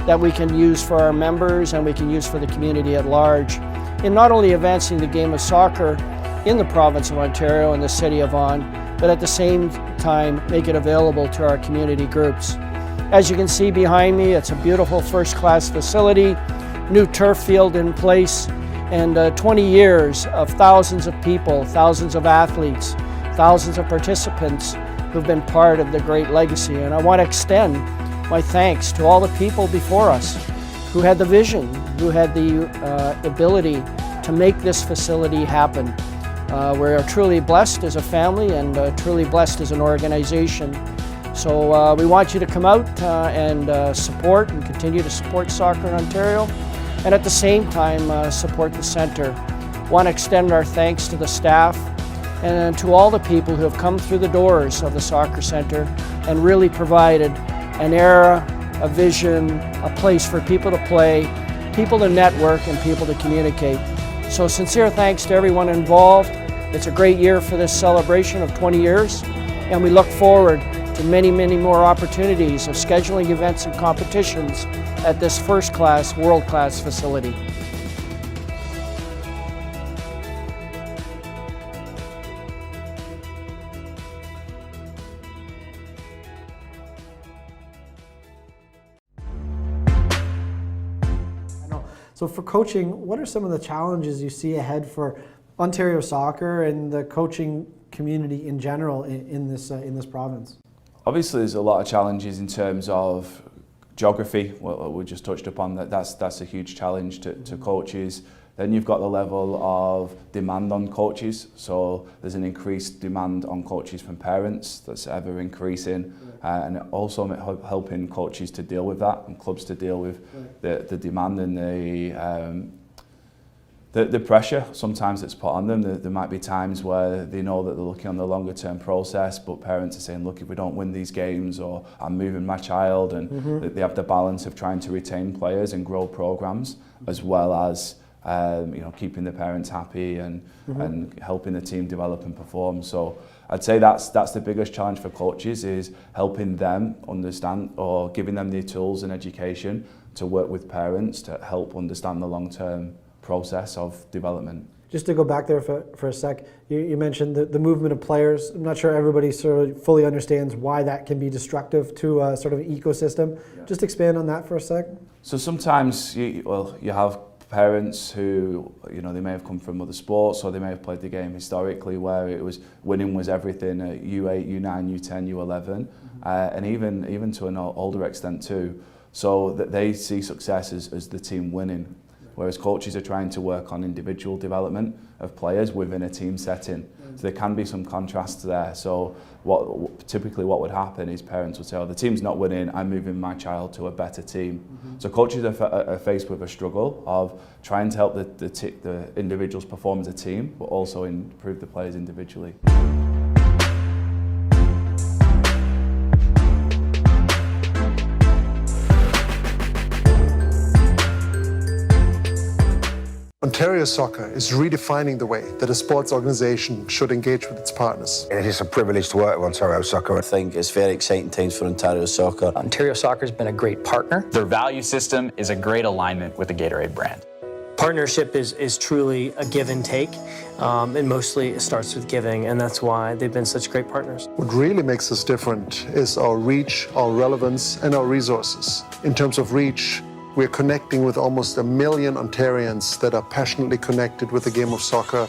that we can use for our members and we can use for the community at large in not only advancing the game of soccer in the province of Ontario and the city of Vaughan, but at the same time make it available to our community groups. As you can see behind me, it's a beautiful first-class facility, new turf field in place, and 20 years of thousands of people, thousands of athletes, thousands of participants who've been part of the great legacy. And I want to extend my thanks to all the people before us who had the vision, who had the ability to make this facility happen. We're truly blessed as a family and truly blessed as an organization. So we want you to come out and support and continue to support soccer in Ontario, and at the same time support the centre. Want to extend our thanks to the staff and to all the people who have come through the doors of the soccer centre and really provided an era, a vision, a place for people to play, people to network, and people to communicate. So sincere thanks to everyone involved. It's a great year for this celebration of 20 years, and we look forward to many, many more opportunities of scheduling events and competitions at this first-class, world-class facility. So for coaching, what are some of the challenges you see ahead for Ontario soccer and the coaching community in general in this province? Obviously, there's a lot of challenges in terms of geography. Well, we just touched upon that. That's a huge challenge to coaches. Then you've got the level of demand on coaches. So there's an increased demand on coaches from parents that's ever increasing, and also helping coaches to deal with that and clubs to deal with the demand and the pressure sometimes that's put on them. There might be times where they know that they're looking on the longer term process, but parents are saying, look, if we don't win these games, or I'm moving my child, and they have the balance of trying to retain players and grow programs, as well as keeping the parents happy and helping the team develop and perform. So I'd say that's the biggest challenge for coaches, is helping them understand, or giving them the tools and education to work with parents to help understand the long-term process of development. Just to go back there for a sec, you mentioned the movement of players. I'm not sure everybody sort of fully understands why that can be destructive to a sort of ecosystem. Yeah. Just expand on that for a sec. So sometimes you have parents who, they may have come from other sports, or they may have played the game historically where it was winning was everything at U8, U9, U10, U11, and even to an older extent too. So that they see success as the team winning, whereas coaches are trying to work on individual development of players within a team setting. So there can be some contrast there. So typically what would happen is parents would say, oh, the team's not winning, I'm moving my child to a better team. So coaches are faced with a struggle of trying to help the individuals perform as a team, but also improve the players individually. Ontario Soccer is redefining the way that a sports organisation should engage with its partners. It is a privilege to work with Ontario Soccer. I think it's very exciting times for Ontario Soccer. Ontario Soccer has been a great partner. Their value system is a great alignment with the Gatorade brand. Partnership is truly a give and take, and mostly it starts with giving, and that's why they've been such great partners. What really makes us different is our reach, our relevance, and our resources. In terms of reach, we're connecting with almost 1 million Ontarians that are passionately connected with the game of soccer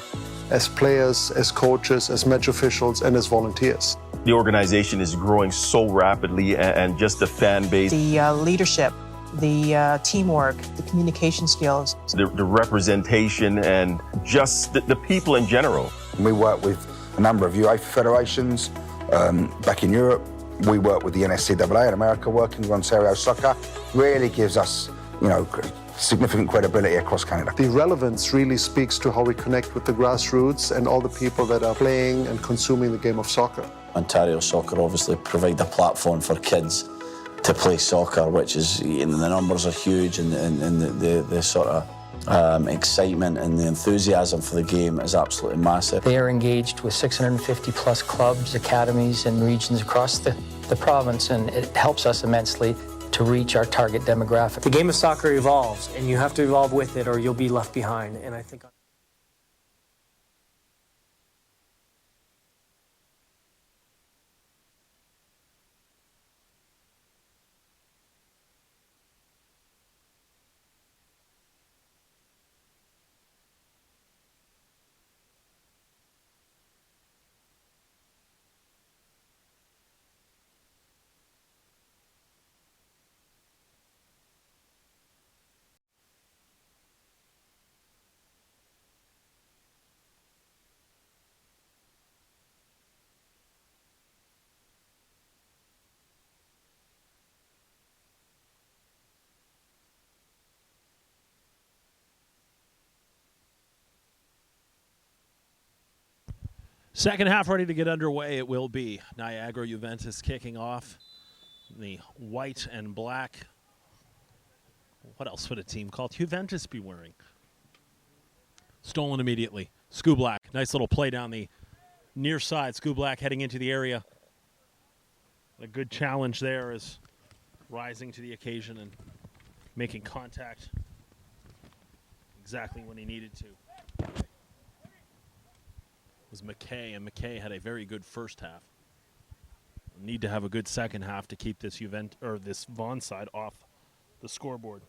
as players, as coaches, as match officials, and as volunteers. The organization is growing so rapidly, and just the fan base. The leadership, the teamwork, the communication skills. The representation, and just the people in general. We work with a number of UEFA federations back in Europe. We work with the NSCAA in America, working with Ontario Soccer. Really gives us, significant credibility across Canada. The relevance really speaks to how we connect with the grassroots and all the people that are playing and consuming the game of soccer. Ontario Soccer obviously provide a platform for kids to play soccer, which is, the numbers are huge, and the sort of excitement and the enthusiasm for the game is absolutely massive. They are engaged with 650 plus clubs, academies, and regions across the province, and it helps us immensely to reach our target demographic. The game of soccer evolves, and you have to evolve with it or you'll be left behind, and I think Second half ready to get underway. It will be Niagara Juventus kicking off. The white and black. What else would a team called Juventus be wearing? Stolen immediately. Skublak, nice little play down the near side. Skublak heading into the area. A good challenge there is rising to the occasion and making contact exactly when he needed to. Was McKay, and McKay had a very good first half. Need to have a good second half to keep this this Vaughan side off the scoreboard.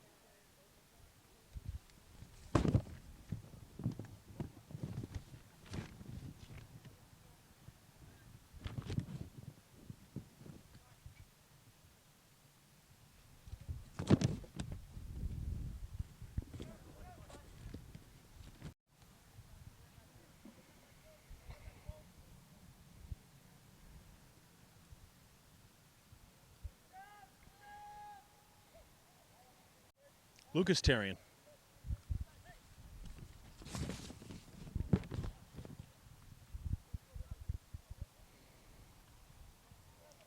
Lucas Terrien.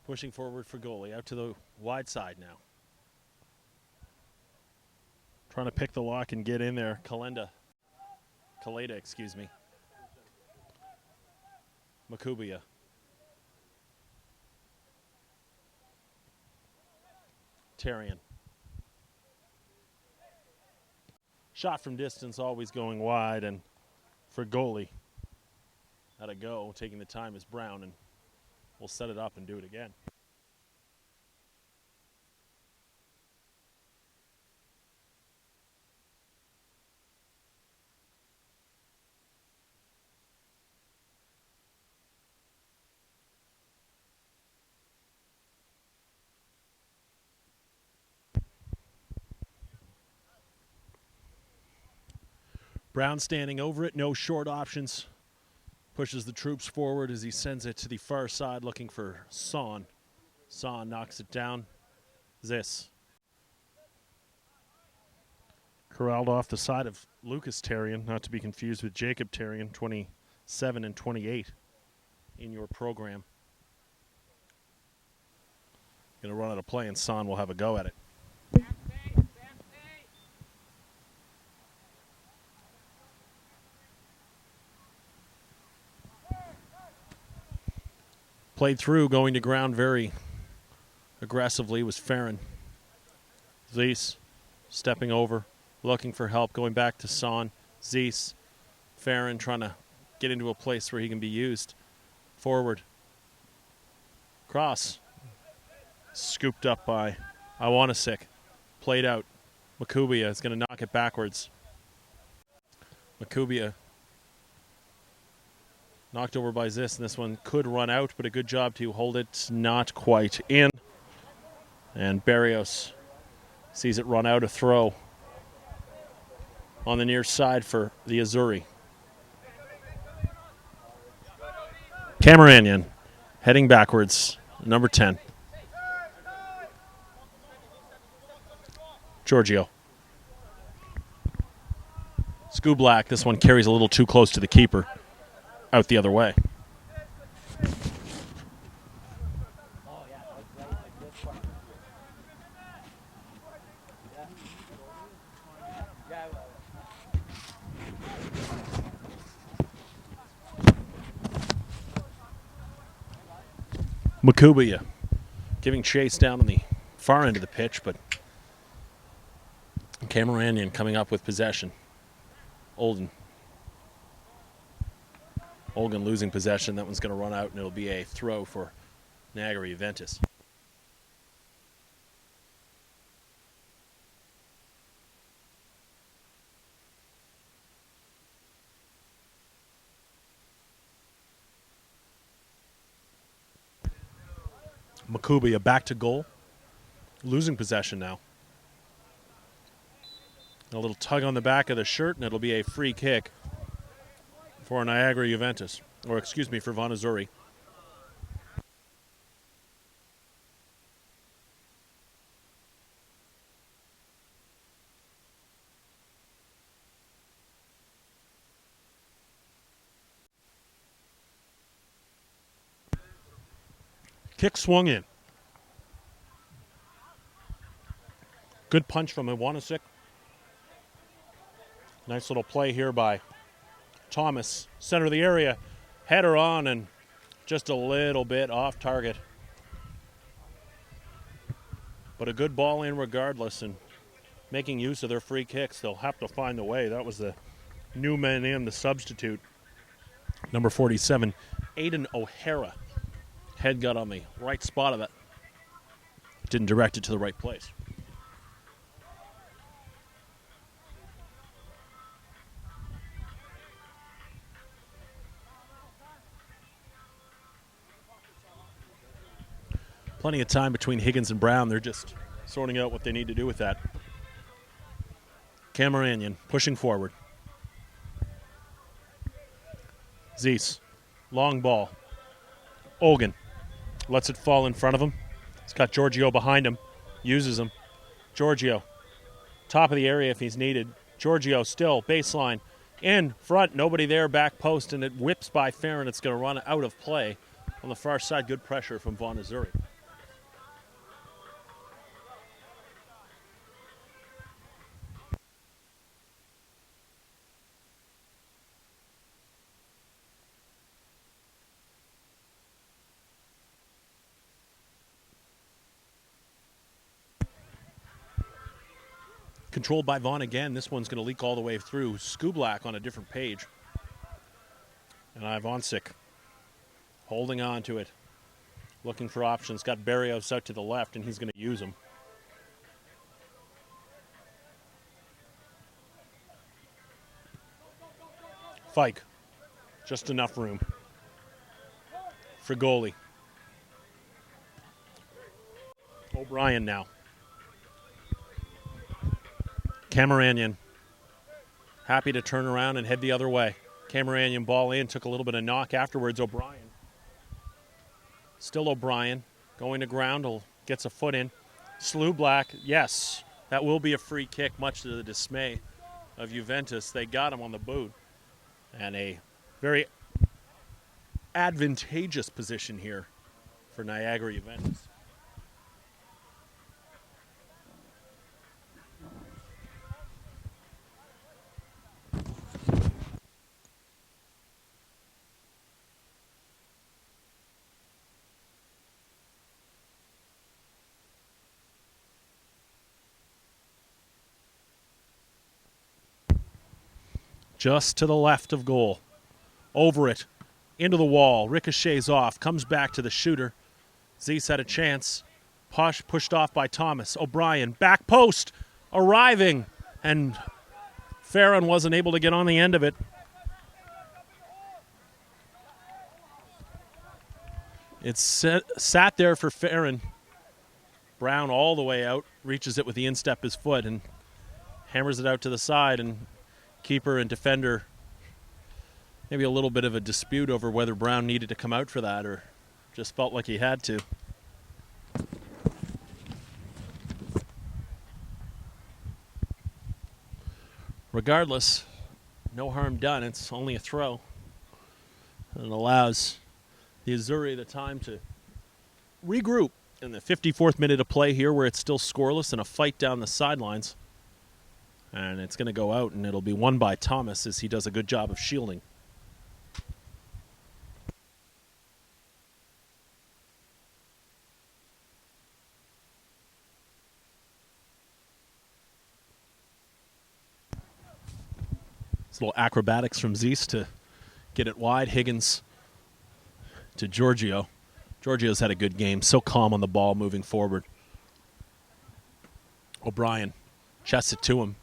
Pushing forward for goalie, out to the wide side now. Trying to pick the lock and get in there. Kaleda, excuse me. Makubia. Terrien. Shot from distance, always going wide, and for goalie, had a go. Taking the time is Brown, and we'll set it up and do it again. Brown standing over it, no short options. Pushes the troops forward as he sends it to the far side looking for Son. Son knocks it down. This. Corralled off the side of Lucas Terrien, not to be confused with Jacob Terrien, 27 and 28 in your program. Going to run out of play and Son will have a go at it. Played through, going to ground very aggressively was Farron. Zeiss stepping over, looking for help, going back to Son. Zeiss, Farron trying to get into a place where he can be used. Forward. Cross. Scooped up by Iwanisic. Played out. Makubia is going to knock it backwards. Makubia knocked over by Ziss, and this one could run out, but a good job to hold it not quite in. And Barrios sees it run out, a throw on the near side for the Azzurri. Cameranian heading backwards, number 10. Giorgio. Skublak, this one carries a little too close to the keeper. Out the other way. Makubia giving chase down on the far end of the pitch, but Cameranian coming up with possession. Olden losing possession. That one's going to run out, and it'll be a throw for Niagara Juventus. Makubia back to goal. Losing possession now. A little tug on the back of the shirt, and it'll be a free kick for Niagara Juventus, or excuse me, for Vaughan Azzurri. Kick swung in. Good punch from Iwanisic. Nice little play here by Thomas. Center of the area. Header on and just a little bit off target. But a good ball in regardless, and making use of their free kicks. They'll have to find a way. That was the new man in, the substitute. Number 47, Aiden O'Hara. Head got on the right spot of it. Didn't direct it to the right place. Plenty of time between Higgins and Brown. They're just sorting out what they need to do with that. Cameranian pushing forward. Zeese, long ball. Olgan lets it fall in front of him. He's got Giorgio behind him, uses him. Giorgio, top of the area if he's needed. Giorgio still, baseline, in front, nobody there, back post, and it whips by Farron. It's going to run out of play on the far side. Good pressure from Vaughan Azzurri. Controlled by Vaughn again. This one's going to leak all the way through. Skublak on a different page. And Ivansic holding on to it. Looking for options. Got Barrios out to the left, and he's going to use them. Fike. Just enough room. Frigoli. O'Brien now. Cameranian happy to turn around and head the other way. Cameranian ball in, took a little bit of knock afterwards. O'Brien. Still O'Brien going to ground, gets a foot in. Slublak, yes, that will be a free kick, much to the dismay of Juventus. They got him on the boot. And a very advantageous position here for Niagara Juventus. Just to the left of goal. Over it. Into the wall. Ricochets off. Comes back to the shooter. Zeese had a chance. Posh pushed off by Thomas. O'Brien. Back post. Arriving. And Farron wasn't able to get on the end of it. It's sat there for Farron. Brown all the way out. Reaches it with the instep his foot and hammers it out to the side. And keeper and defender, maybe a little bit of a dispute over whether Brown needed to come out for that or just felt like he had to. Regardless, no harm done. It's only a throw. And it allows the Azzurri the time to regroup in the 54th minute of play here, where it's still scoreless and a fight down the sidelines. And it's going to go out, and it'll be won by Thomas as he does a good job of shielding. It's a little acrobatics from Zeese to get it wide. Higgins to Giorgio. Giorgio's had a good game. So calm on the ball moving forward. O'Brien chests it to him.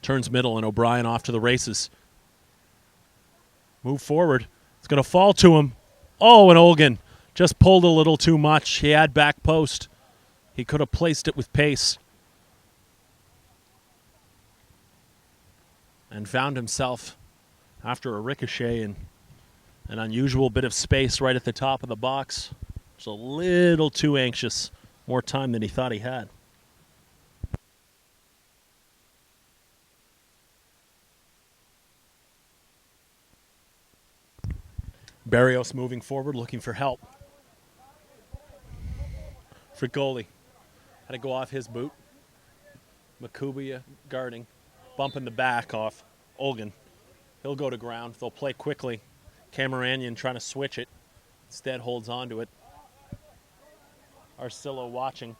Turns middle, and O'Brien off to the races. Move forward. It's going to fall to him. Oh, and Olgan just pulled a little too much. He had back post. He could have placed it with pace. And found himself, after a ricochet and an unusual bit of space right at the top of the box, just a little too anxious. More time than he thought he had. Barrios moving forward, looking for help. Frigoli had to go off his boot. Makubia guarding, bumping the back off Olgan. He'll go to ground. They'll play quickly. Cameranyan trying to switch it. Instead holds on to it. Arcillo watching.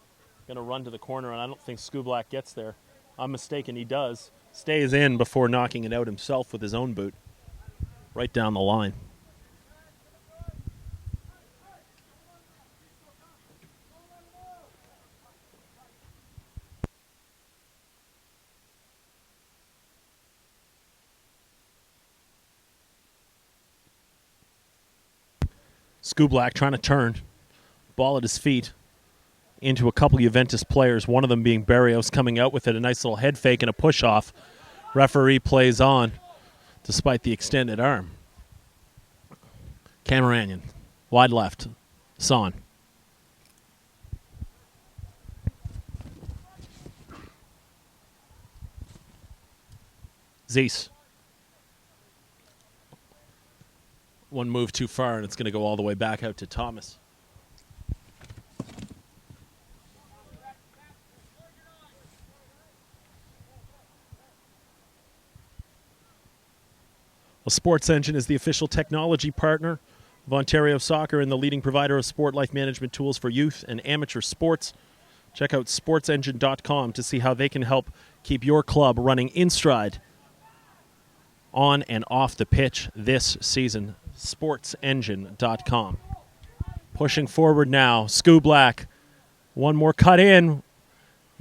Going to run to the corner, and I don't think Skublak gets there. I'm mistaken, he does. Stays in before knocking it out himself with his own boot. Right down the line. Skublak trying to turn. Ball at his feet into a couple Juventus players, one of them being Barrios coming out with it. A nice little head fake and a push-off. Referee plays on despite the extended arm. Cameranyan, wide left. Son. Zeiss. One move too far, and it's going to go all the way back out to Thomas. Well, Sports Engine is the official technology partner of Ontario Soccer and the leading provider of sport life management tools for youth and amateur sports. Check out sportsengine.com to see how they can help keep your club running in stride on and off the pitch this season. Sportsengine.com. Pushing forward now. Skublak. One more cut in.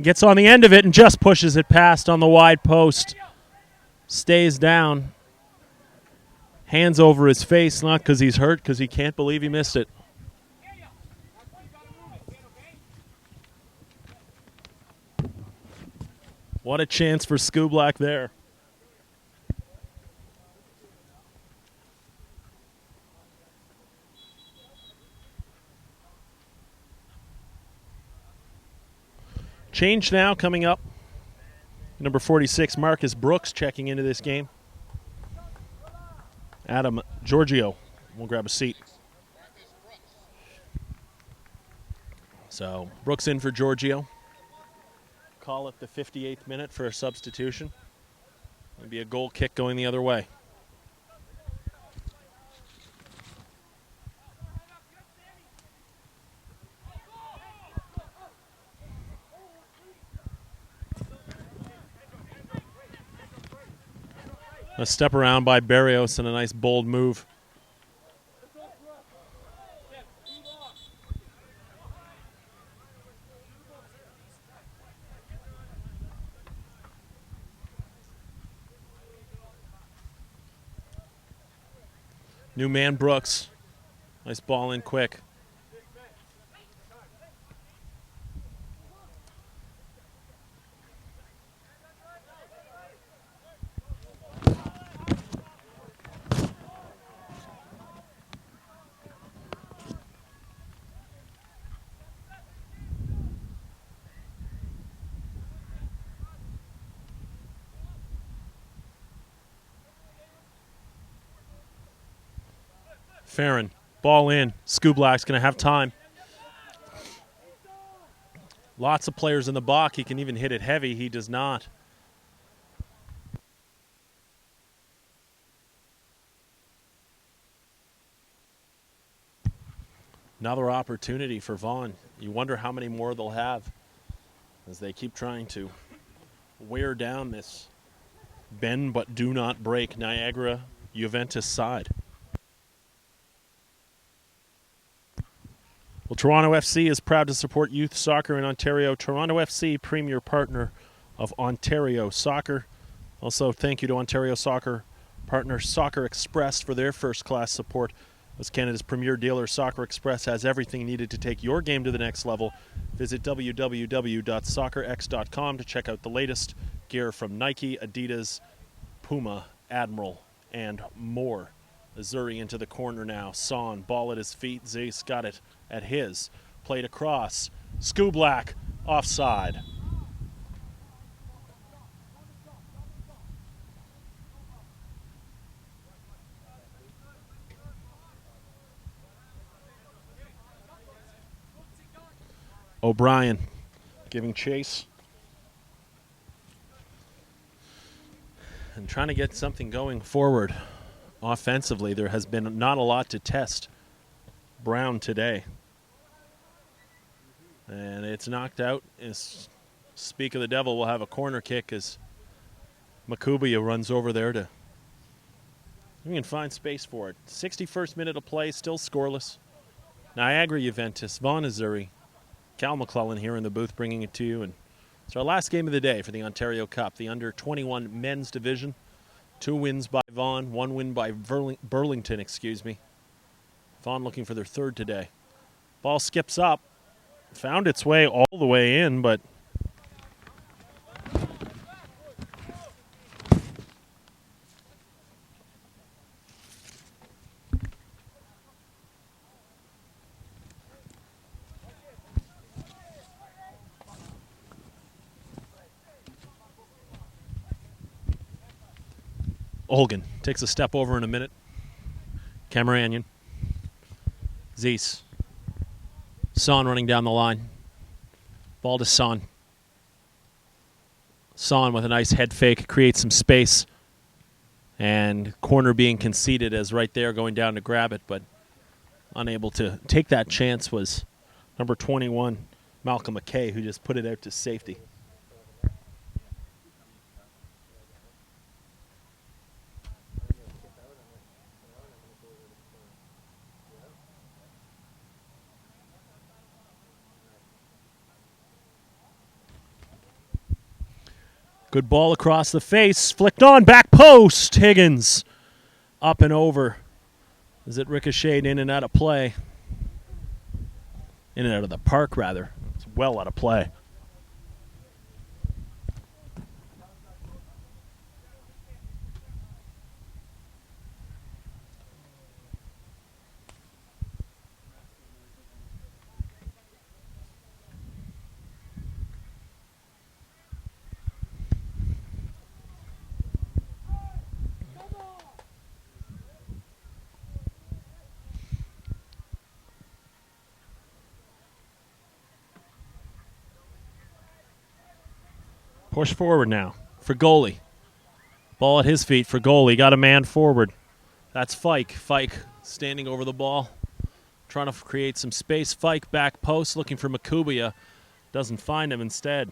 Gets on the end of it and just pushes it past on the wide post. Stays down. Hands over his face, not because he's hurt, because he can't believe he missed it. What a chance for Skublak there. Change now coming up. Number 46, Marcus Brooks, checking into this game. Adam Giorgio will grab a seat. So Brooks in for Giorgio. Call it the 58th minute for a substitution. Maybe a goal kick going the other way. A step around by Barrios and a nice bold move. New man Brooks. Nice ball in quick. Farron, ball in. Skublak's going to have time. Lots of players in the box. He can even hit it heavy. He does not. Another opportunity for Vaughan. You wonder how many more they'll have as they keep trying to wear down this bend but do not break Niagara Juventus side. Well, Toronto FC is proud to support youth soccer in Ontario. Toronto FC, premier partner of Ontario Soccer. Also, thank you to Ontario Soccer partner Soccer Express for their first-class support. As Canada's premier dealer, Soccer Express has everything needed to take your game to the next level. Visit www.soccerx.com to check out the latest gear from Nike, Adidas, Puma, Admiral, and more. Missouri into the corner now. Son, ball at his feet. Zeiss got it at his. Played across. Skublak, offside. O'Brien giving chase. And trying to get something going forward offensively. There has been not a lot to test Brown today. And it's knocked out. Speak of the devil, we'll have a corner kick as Makubia runs over there to. We can find space for it. 61st minute of play, still scoreless. Niagara Juventus, Vaughan, Missouri. Cal McClellan here in the booth bringing it to you. And it's our last game of the day for the Ontario Cup, the under-21 men's division. 2 wins by Vaughan, 1 win by Burlington, Vaughan looking for their 3rd today. Ball skips up. Found its way all the way in, but Olgan takes a step over in a minute. Cameranian. Zeese. Son running down the line. Ball to Son. Son with a nice head fake creates some space. And corner being conceded as right there going down to grab it, but unable to take that chance was number 21, Malcolm McKay, who just put it out to safety. Good ball across the face, flicked on, back post, Higgins. Up and over. As it ricocheted in and out of play. In and out of the park, rather. It's well out of play. Push forward now for goalie. Ball at his feet for goalie. Got a man forward. That's Fike. Fike standing over the ball, trying to create some space. Fike back post looking for Makubia. Doesn't find him instead.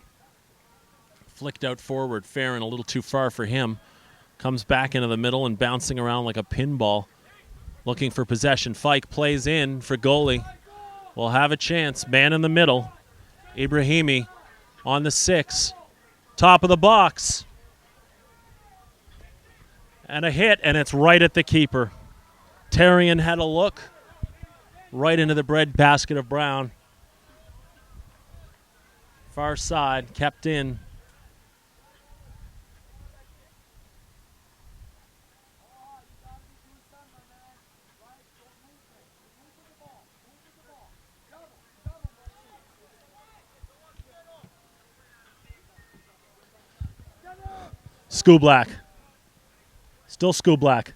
Flicked out forward. Farron a little too far for him. Comes back into the middle and bouncing around like a pinball. Looking for possession. Fike plays in for goalie. Will have a chance. Man in the middle. Ibrahimi on the 6. Top of the box. And a hit, and it's right at the keeper. Tarian had a look right into the bread basket of Brown. Far side, kept in. Skublak. Still Skublak.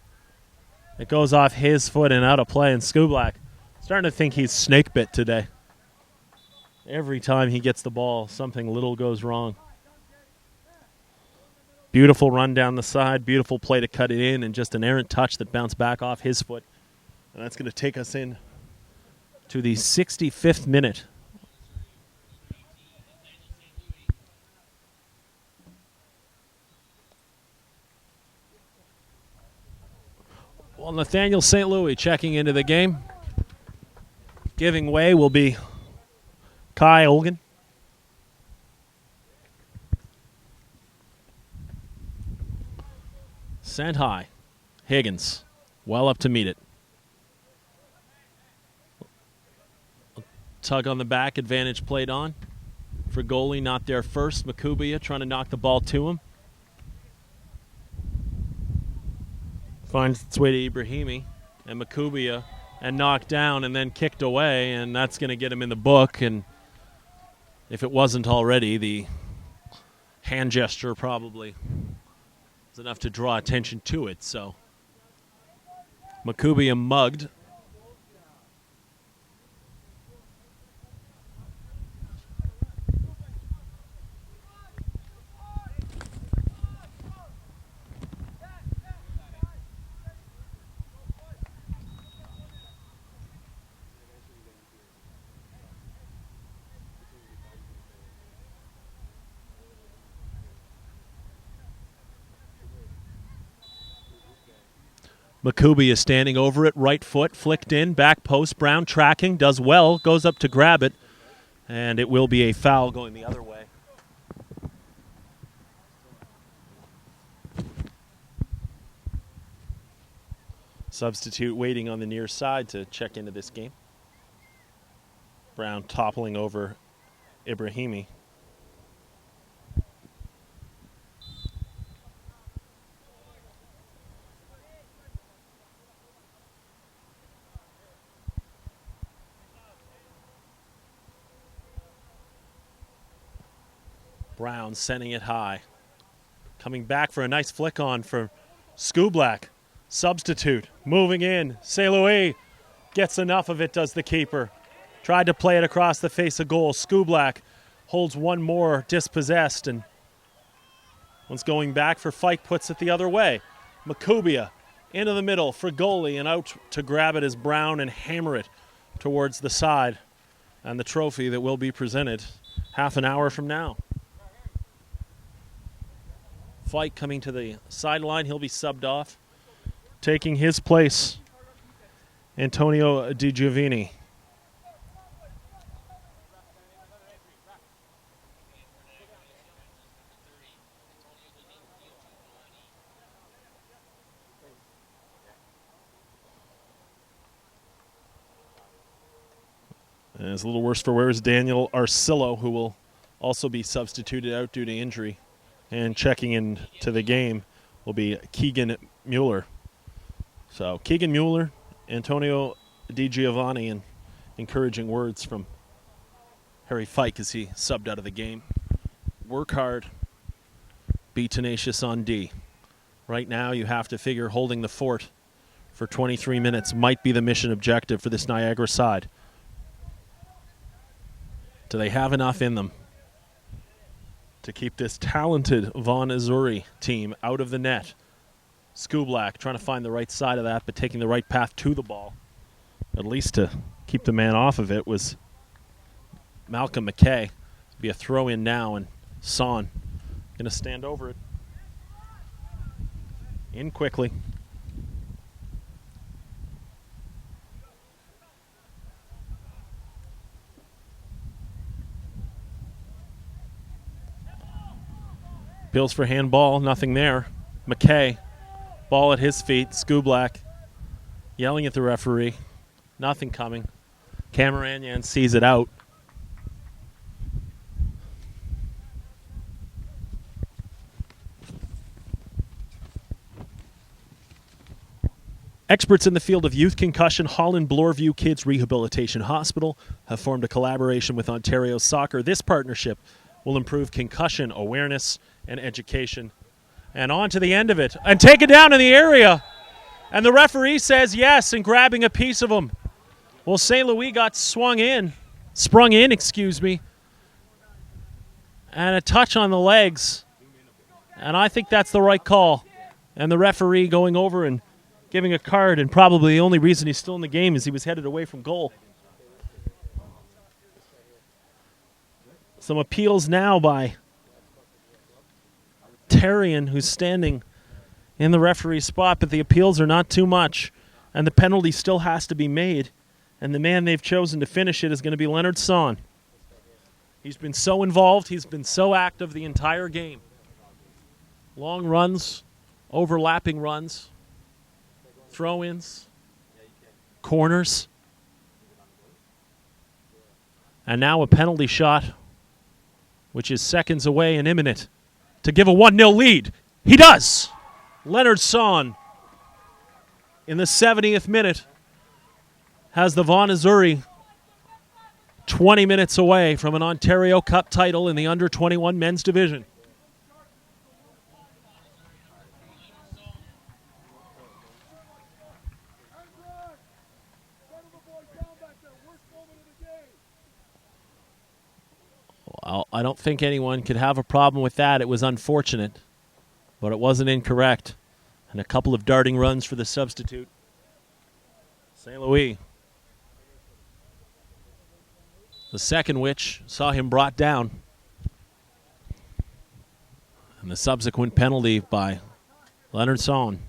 It goes off his foot and out of play, and Skublak starting to think he's snake bit today. Every time he gets the ball, something little goes wrong. Beautiful run down the side, beautiful play to cut it in, and just an errant touch that bounced back off his foot. And that's going to take us in to the 65th minute. Well, Nathaniel St. Louis checking into the game. Giving way will be Kai Olgan. Sent high. Higgins well up to meet it. Tug on the back, advantage played on. For goalie, not there first. Makubia trying to knock the ball to him. Finds its way to Ibrahimi and Makubia and knocked down and then kicked away, and that's going to get him in the book. And if it wasn't already, the hand gesture probably is enough to draw attention to it. So Makubia mugged. Makubi is standing over it, right foot flicked in, back post. Brown tracking, does well, goes up to grab it, and it will be a foul going the other way. Substitute waiting on the near side to check into this game. Brown toppling over Ibrahimi. Brown sending it high. Coming back for a nice flick on for Skublak. Substitute, moving in. St. Louis gets enough of it, does the keeper. Tried to play it across the face of goal. Skublak holds one more dispossessed, and once going back for Fike, puts it the other way. Makubia into the middle for goalie, and out to grab it is Brown and hammer it towards the side. And the trophy that will be presented half an hour from now. Fike coming to the sideline. He'll be subbed off. Taking his place, Antonio Di Giovanni. And it's a little worse for wear is Daniel Arcillo, who will also be substituted out due to injury. And checking into the game will be Keegan Mueller. So Keegan Mueller, Antonio Di Giovanni, and encouraging words from Harry Fike as he subbed out of the game. Work hard, be tenacious on D. Right now you have to figure holding the fort for 23 minutes might be the mission objective for this Niagara side. Do they have enough in them to keep this talented Vaughan Azzurri team out of the net? Skublak trying to find the right side of that, but taking the right path to the ball, at least to keep the man off of it, was Malcolm McKay. Be a throw in now, and Son going to stand over it. In quickly. Appeals for handball, nothing there. McKay. Ball at his feet. Skublak yelling at the referee. Nothing coming. Cameranyan sees it out. Experts in the field of youth concussion, Holland Bloorview Kids Rehabilitation Hospital have formed a collaboration with Ontario Soccer. This partnership will improve concussion awareness and education. And on to the end of it. And taken down in the area. And the referee says yes, and grabbing a piece of him. Well, St. Louis got sprung in, and a touch on the legs. And I think that's the right call. And the referee going over and giving a card, and probably the only reason he's still in the game is he was headed away from goal. Some appeals now by Tarian, who's standing in the referee's spot, but the appeals are not too much, and the penalty still has to be made, and the man they've chosen to finish it is going to be Leonard Son. He's been so involved, he's been so active the entire game. Long runs, overlapping runs, throw-ins, corners, and now a penalty shot, which is seconds away and imminent, to give a 1-0 lead. He does! Leonard Son, in the 70th minute, has the Vaughan Azzurri 20 minutes away from an Ontario Cup title in the under-21 men's division. Well, I don't think anyone could have a problem with that. It was unfortunate, but it wasn't incorrect. And a couple of darting runs for the substitute. St. Louis. The second which saw him brought down. And the subsequent penalty by Leonard Son.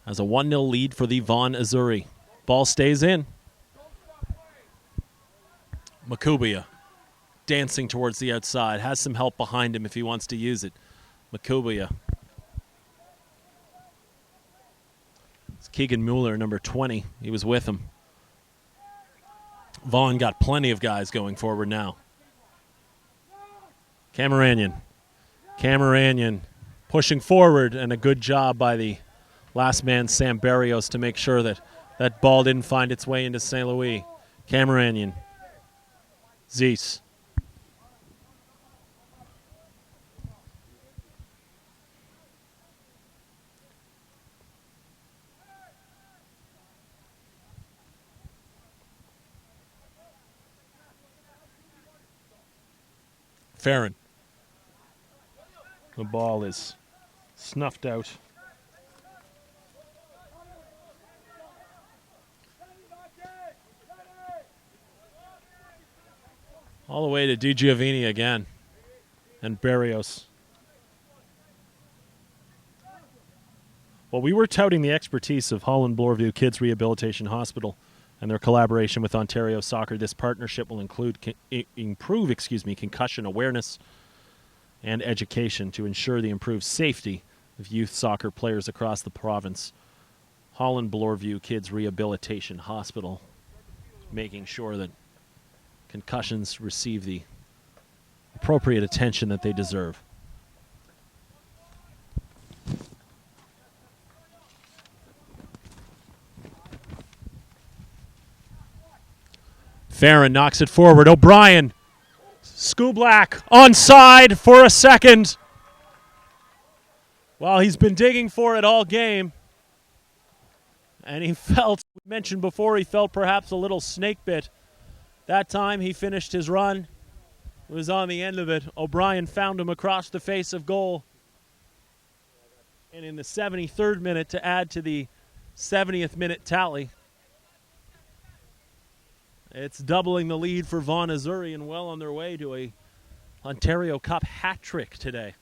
has a 1-0 lead for the Vaughan Azzurri. Ball stays in. Makubia dancing towards the outside. Has some help behind him if he wants to use it. Makubia. It's Keegan Mueller, number 20. He was with him. Vaughan got plenty of guys going forward now. Cameranian pushing forward, and a good job by the last man, Sam Barrios, to make sure that that ball didn't find its way into St. Louis. Cameranian. Zeese. Farron. The ball is snuffed out. All the way to DiGiovanni again. And Barrios. Well, we were touting the expertise of Holland Bloorview Kids Rehabilitation Hospital and their collaboration with Ontario Soccer. This partnership will improve concussion awareness and education to ensure the improved safety of youth soccer players across the province. Holland Bloorview Kids Rehabilitation Hospital, making sure that concussions receive the appropriate attention that they deserve. Farron knocks it forward. O'Brien. Skublak onside for a second. Well, he's been digging for it all game. And he felt, we mentioned before, he felt perhaps a little snake bit. That time he finished his run. It was on the end of it. O'Brien found him across the face of goal. And in the 73rd minute, to add to the 70th minute tally, it's doubling the lead for Vaughan Azzurri and well on their way to a Ontario Cup hat trick today.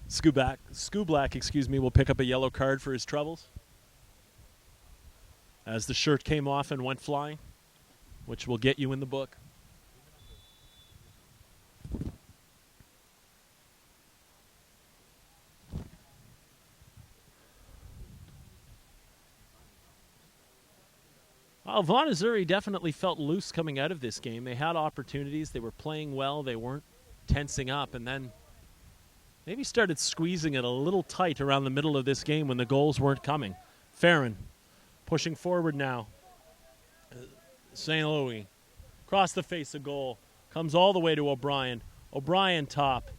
Skublak, will pick up a yellow card for his troubles as the shirt came off and went flying, which will get you in the book. Well, Vaughan Azzurri definitely felt loose coming out of this game. They had opportunities. They were playing well. They weren't tensing up, and then maybe started squeezing it a little tight around the middle of this game when the goals weren't coming. Farron pushing forward now. St. Louis across the face of goal. Comes all the way to O'Brien. O'Brien top.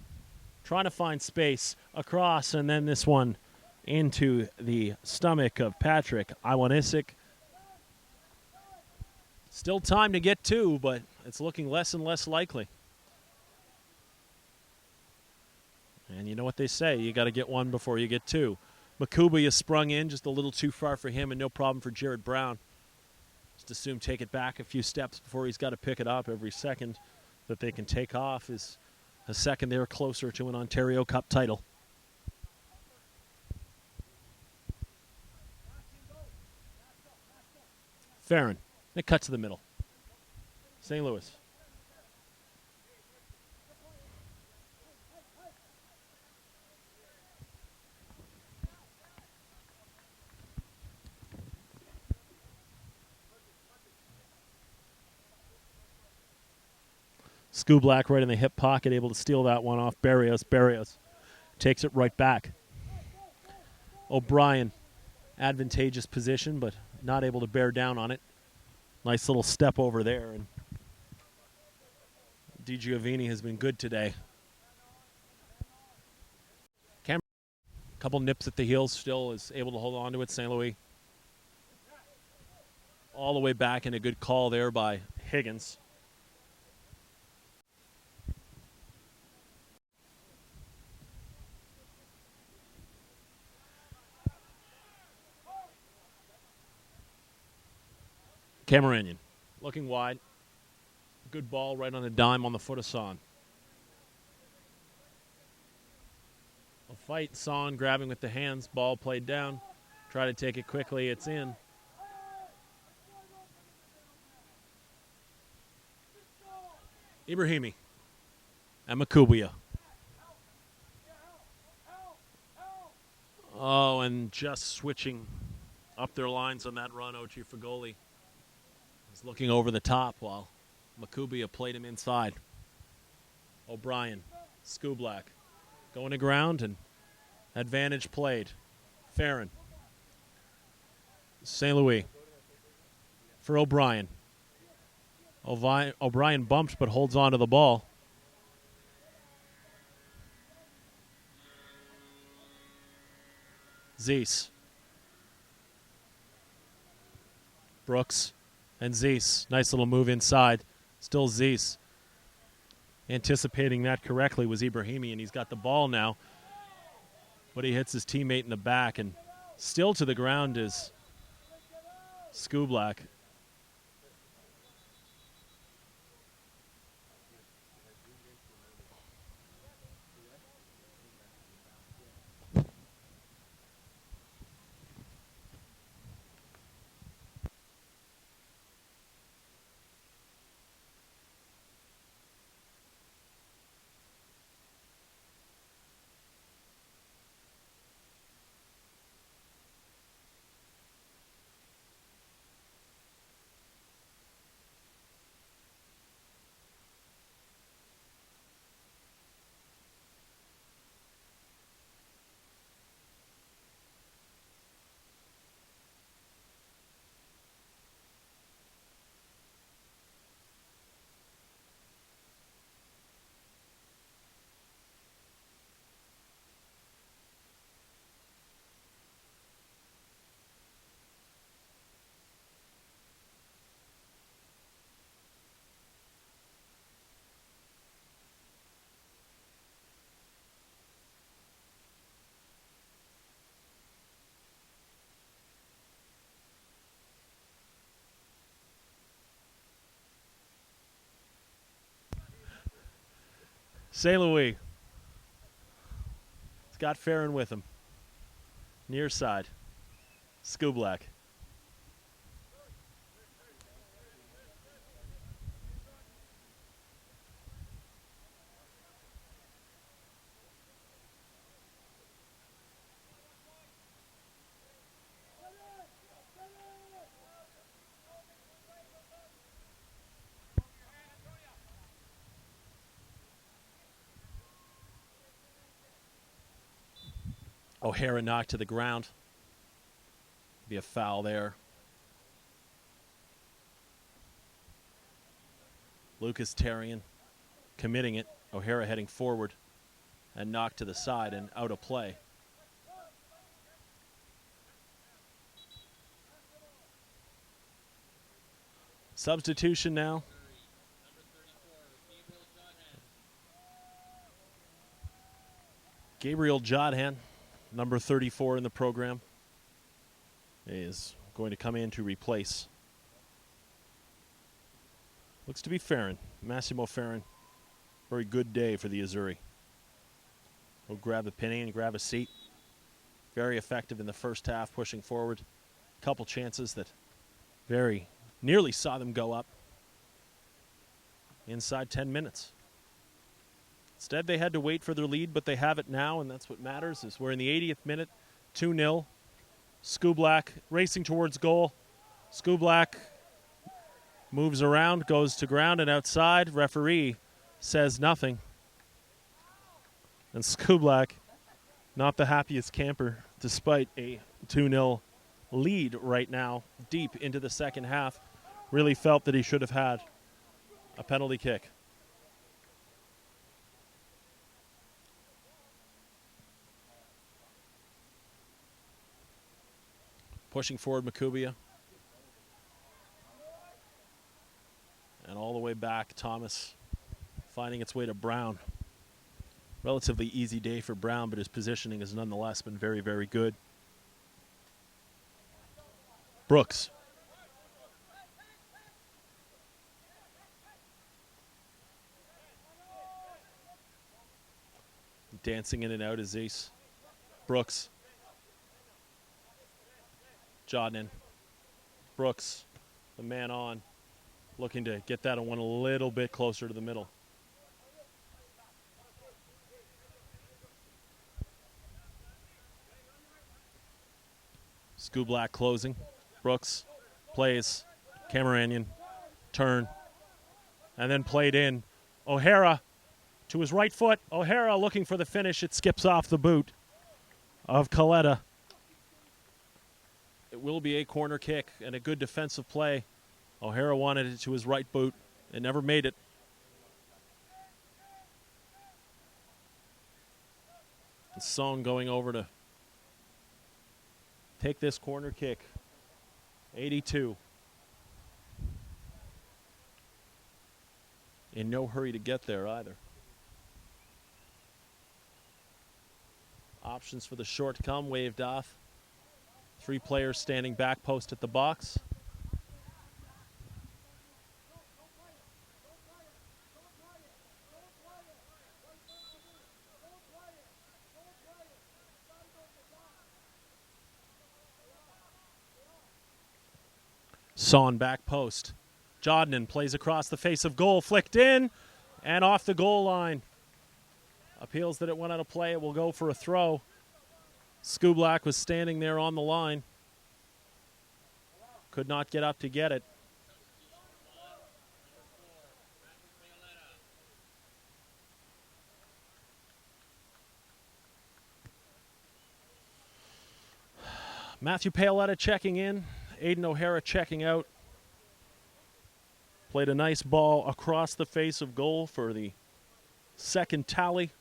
Trying to find space across, and then this one into the stomach of Patrick Iwanisic. Still time to get two, but it's looking less and less likely. And you know what they say, you got to get one before you get two. Makubia sprung in just a little too far for him, and no problem for Jared Brown. Just assume take it back a few steps before he's got to pick it up. Every second that they can take off is a second they're closer to an Ontario Cup title. Farron. It cuts to the middle. St. Louis. Skublak right in the hip pocket, able to steal that one off Barrios. Barrios takes it right back. O'Brien, advantageous position, but not able to bear down on it. Nice little step over there, and DiGiovanni has been good today. Cameron, a couple nips at the heels, still is able to hold on to it. St. Louis all the way back, and a good call there by Higgins. Cameranian looking wide. Good ball right on a dime on the foot of Son. fight. Son grabbing with the hands. Ball played down. Try to take it quickly. It's in. Ibrahimi and Makubia. Oh, and just switching up their lines on that run, Ochi Fagoli was looking over the top while Makubia played him inside. O'Brien, Skublak going to ground and advantage played. Farron. St. Louis for O'Brien. O'Brien bumped but holds on to the ball. Zeese. Brooks and Zeese. Nice little move inside. Still Zeese. Anticipating that correctly was Ibrahimi, and he's got the ball now. But he hits his teammate in the back, and still to the ground is Skublak. St. Louis. He's got Farron with him. Near side. Skublak. O'Hara knocked to the ground. Be a foul there. Lucas Tarian committing it. O'Hara heading forward and knocked to the side and out of play. Substitution now. Gabriel Jodhan, number 34 in the program, is going to come in to replace. Looks to be Farron, Massimo Farron. Very good day for the Azzurri. We'll grab the penny and grab a seat. Very effective in the first half, pushing forward. Couple chances that very nearly saw them go up inside 10 minutes. Instead, they had to wait for their lead, but they have it now, and that's what matters. Is we're in the 80th minute, 2-0. Skublak racing towards goal. Skublak moves around, goes to ground and outside. Referee says nothing. And Skublak, not the happiest camper, despite a 2-0 lead right now, deep into the second half. Really felt that he should have had a penalty kick. Pushing forward Makubia. And all the way back, Thomas finding its way to Brown. Relatively easy day for Brown, but his positioning has nonetheless been very, very good. Brooks. Dancing in and out is Ace. Brooks. Jodnin. Brooks, the man on, looking to get that one a little bit closer to the middle. Skublak closing. Brooks plays. Cameranian. Turn. And then played in. O'Hara to his right foot. O'Hara looking for the finish. It skips off the boot of Coletta. It will be a corner kick and a good defensive play. O'Hara wanted it to his right boot. It never made it. And Son going over to take this corner kick. 82. In no hurry to get there either. Options for the short come, waved off. 3 players standing back post at the box. Son back post. Jodnin plays across the face of goal, flicked in and off the goal line. Appeals that it went out of play. It will go for a throw. Skublak was standing there on the line. Could not get up to get it. Matthew Paoletta checking in. Aiden O'Hara checking out. Played a nice ball across the face of goal for the second tally.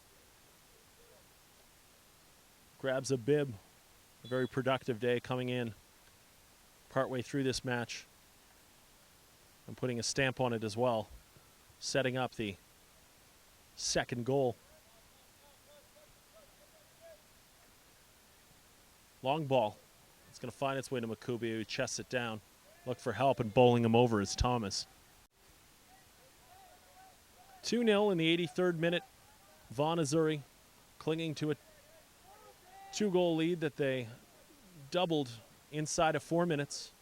Grabs a bib. A very productive day coming in partway through this match. And putting a stamp on it as well. Setting up the second goal. Long ball. It's going to find its way to Makubi, who chests it down. Look for help, and bowling him over is Thomas. 2-0 in the 83rd minute. Vaughan Azzurri clinging to a 2-goal lead that they doubled inside of 4 minutes.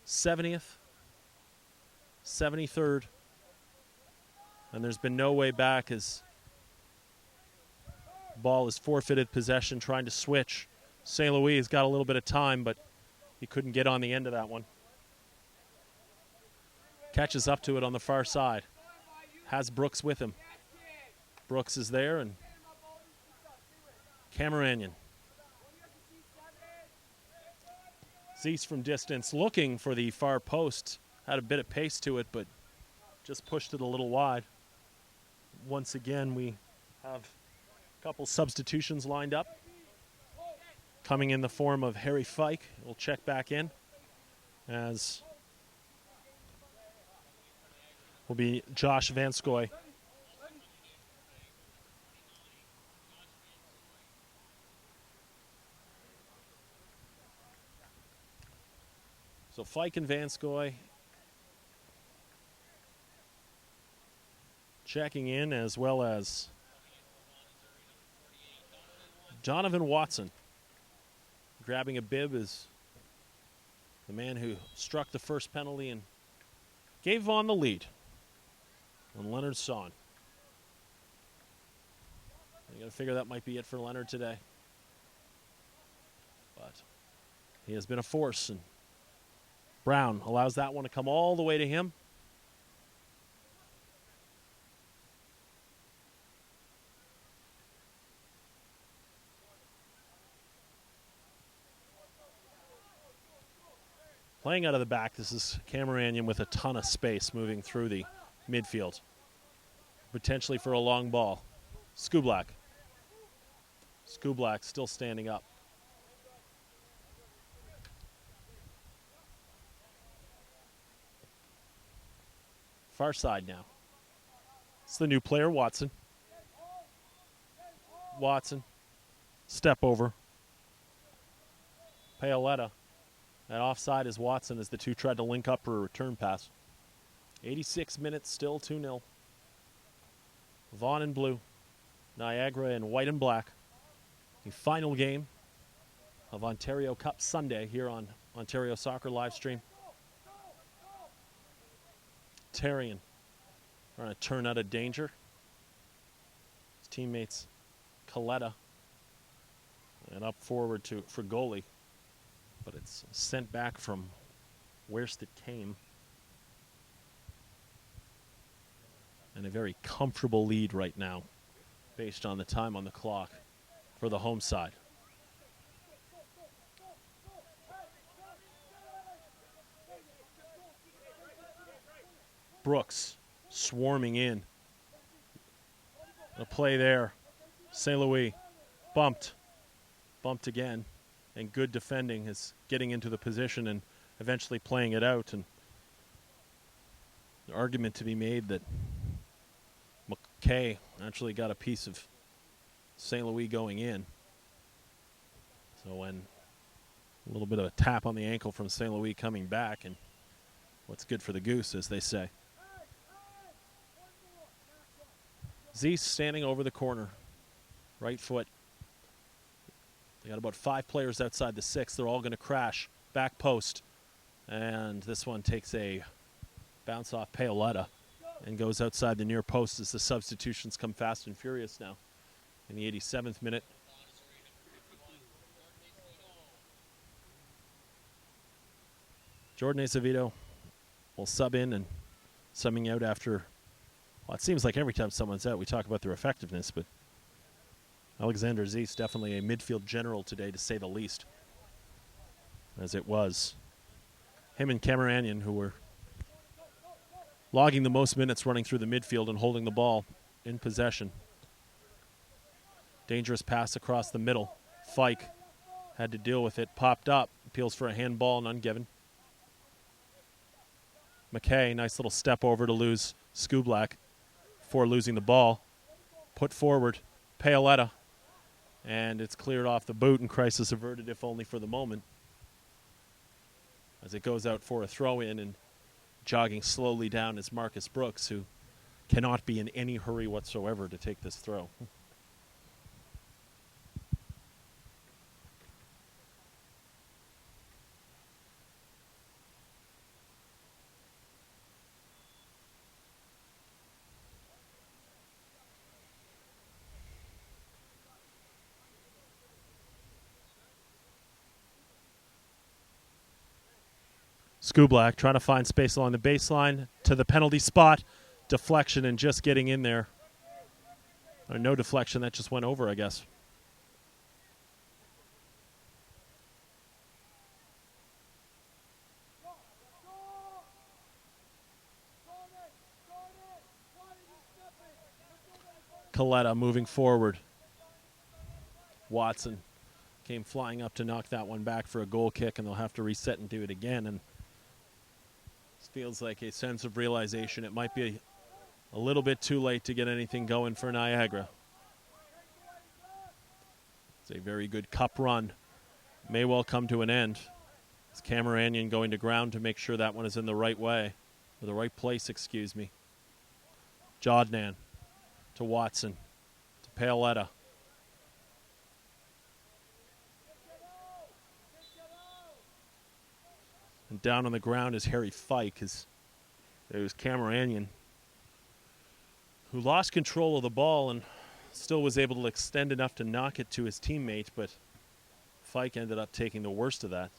70th, 73rd. And there's been no way back as ball is forfeited possession, trying to switch. St. Louis has got a little bit of time, but he couldn't get on the end of that one. Catches up to it on the far side. Has Brooks with him. Brooks is there, and Cameranian. Zeese from distance looking for the far post. Had a bit of pace to it, but just pushed it a little wide. Once again, we have a couple substitutions lined up. Coming in the form of Harry Fike. We'll check back in, as will be Josh Vanskoy. So Fike and Vanskoy checking in, as well as Donovan Watson. Grabbing a bib is the man who struck the first penalty and gave Vaughan the lead on Leonard Son. You got to figure that might be it for Leonard today. But he has been a force, and Brown allows that one to come all the way to him. Playing out of the back, this is Cameranian with a ton of space moving through the midfield. Potentially for a long ball. Skublak. Skublak still standing up. Far side now. It's the new player, Watson. Watson. Step over. Paoletta. And offside is Watson as the two tried to link up for a return pass. 86 minutes, still 2-0. Vaughan in blue. Niagara in white and black. The final game of Ontario Cup Sunday here on Ontario Soccer live stream. Therrien trying to turn out of danger. His teammates Coletta and up forward for goalie, but it's sent back from where's it came. And a very comfortable lead right now based on the time on the clock for the home side. Brooks swarming in. A play there. St. Louis bumped again, and good defending is getting into the position and eventually playing it out. And the argument to be made that McKay actually got a piece of St. Louis going in. So when a little bit of a tap on the ankle from St. Louis coming back, and what's good for the goose, as they say. Zeese standing over the corner. Right foot. They got about 5 players outside the 6. They're all going to crash. Back post. And this one takes a bounce off Paoletta and goes outside the near post as the substitutions come fast and furious now. In the 87th minute. Jordan Acevedo will sub in, and subbing out after, well, it seems like every time someone's out we talk about their effectiveness, but Alexander Zeese definitely a midfield general today, to say the least, as it was him and Cameranian who were logging the most minutes running through the midfield and holding the ball in possession. Dangerous pass across the middle. Fike had to deal with it, popped up, appeals for a handball, none given. McKay, nice little step over to lose Skublak before losing the ball. Put forward, Paoletta, and it's cleared off the boot and crisis averted, if only for the moment, as it goes out for a throw-in, and jogging slowly down is Marcus Brooks, who cannot be in any hurry whatsoever to take this throw. Skublak trying to find space along the baseline to the penalty spot. Deflection and just getting in there. Or no deflection, that just went over, I guess. Coletta moving forward. Watson came flying up to knock that one back for a goal kick, and they'll have to reset and do it again. And feels like a sense of realization it might be a little bit too late to get anything going for Niagara. It's a very good cup run. May well come to an end. It's Cameranian going to ground to make sure that one is in the right way, or the right place, excuse me. Jodnan to Watson, to Paoletta. And down on the ground is Harry Fike. It was Cameranian who lost control of the ball and still was able to extend enough to knock it to his teammate, but Fike ended up taking the worst of that.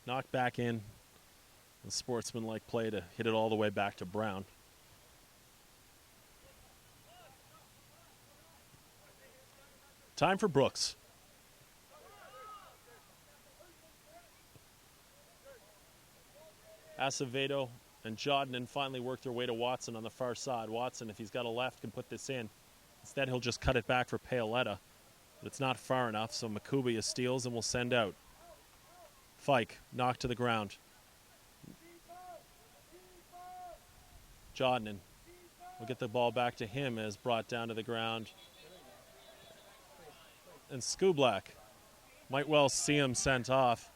Knocked back in. A sportsmanlike play to hit it all the way back to Brown. Time for Brooks. Acevedo and Jodnan finally work their way to Watson on the far side. Watson, if he's got a left, can put this in. Instead, he'll just cut it back for Paoletta. But it's not far enough, so Makubia steals and will send out. Fike, knocked to the ground. Jodnan will get the ball back to him as brought down to the ground. And Skublak might well see him sent off,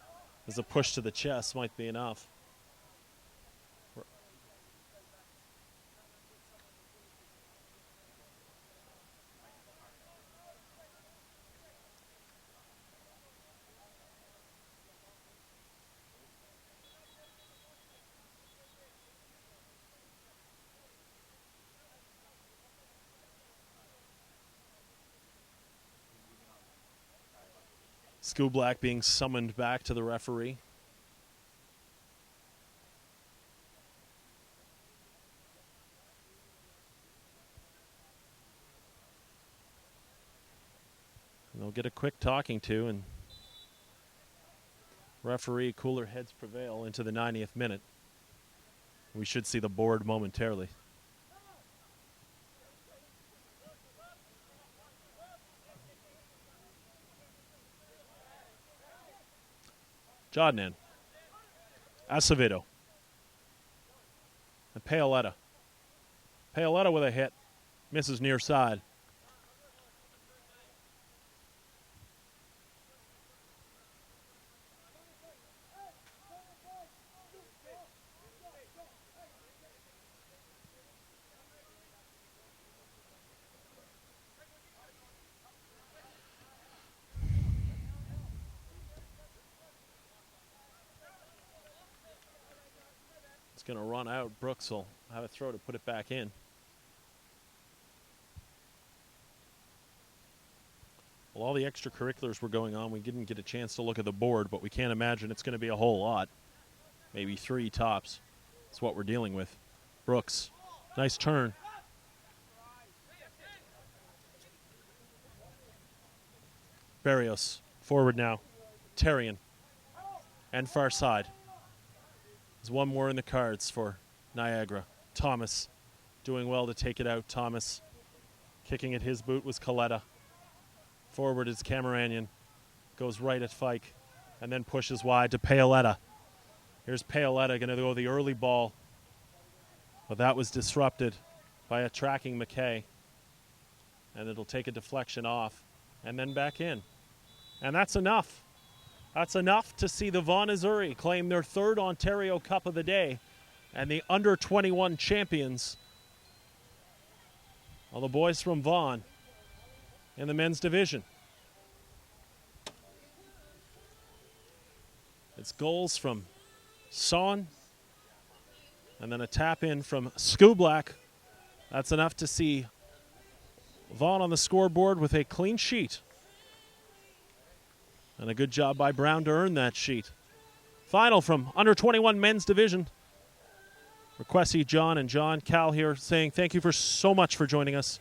as a push to the chest might be enough. Skublak being summoned back to the referee. And they'll get a quick talking to, and referee, cooler heads prevail into the 90th minute. We should see the board momentarily. Jodnan, Acevedo, and Paoletta. Paoletta with a hit, misses near side. Going to run out. Brooks will have a throw to put it back in. Well, all the extracurriculars were going on. We didn't get a chance to look at the board, but we can't imagine it's going to be a whole lot. Maybe 3 tops. That's what we're dealing with. Brooks, nice turn. Barrios, forward now. Therrien, and far side. There's one more in the cards for Niagara. Thomas doing well to take it out. Thomas kicking at his boot was Coletta. Forward is Cameranian. Goes right at Fike and then pushes wide to Paoletta. Here's Paoletta going to go the early ball. But that was disrupted by a tracking McKay. And it'll take a deflection off and then back in. And that's enough. That's enough to see the Vaughan Azzurri claim their 3rd Ontario Cup of the day, and the under-21 champions are the boys from Vaughan in the men's division. It's goals from Son, and then a tap in from Skublak. That's enough to see Vaughan on the scoreboard with a clean sheet. And a good job by Brown to earn that sheet. Final from under-21 men's division. Requesty, John, and John Cal here saying thank you so much for joining us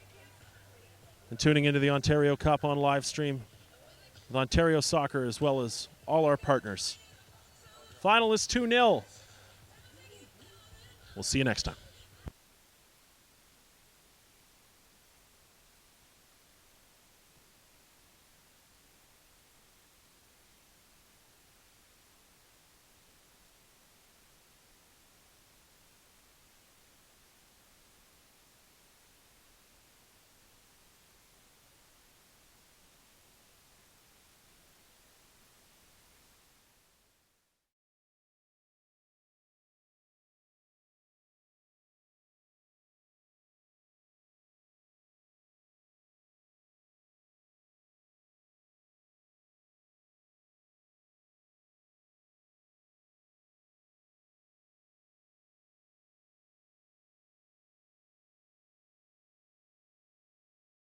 and tuning into the Ontario Cup on live stream with Ontario Soccer as well as all our partners. Final is 2-0. We'll see you next time.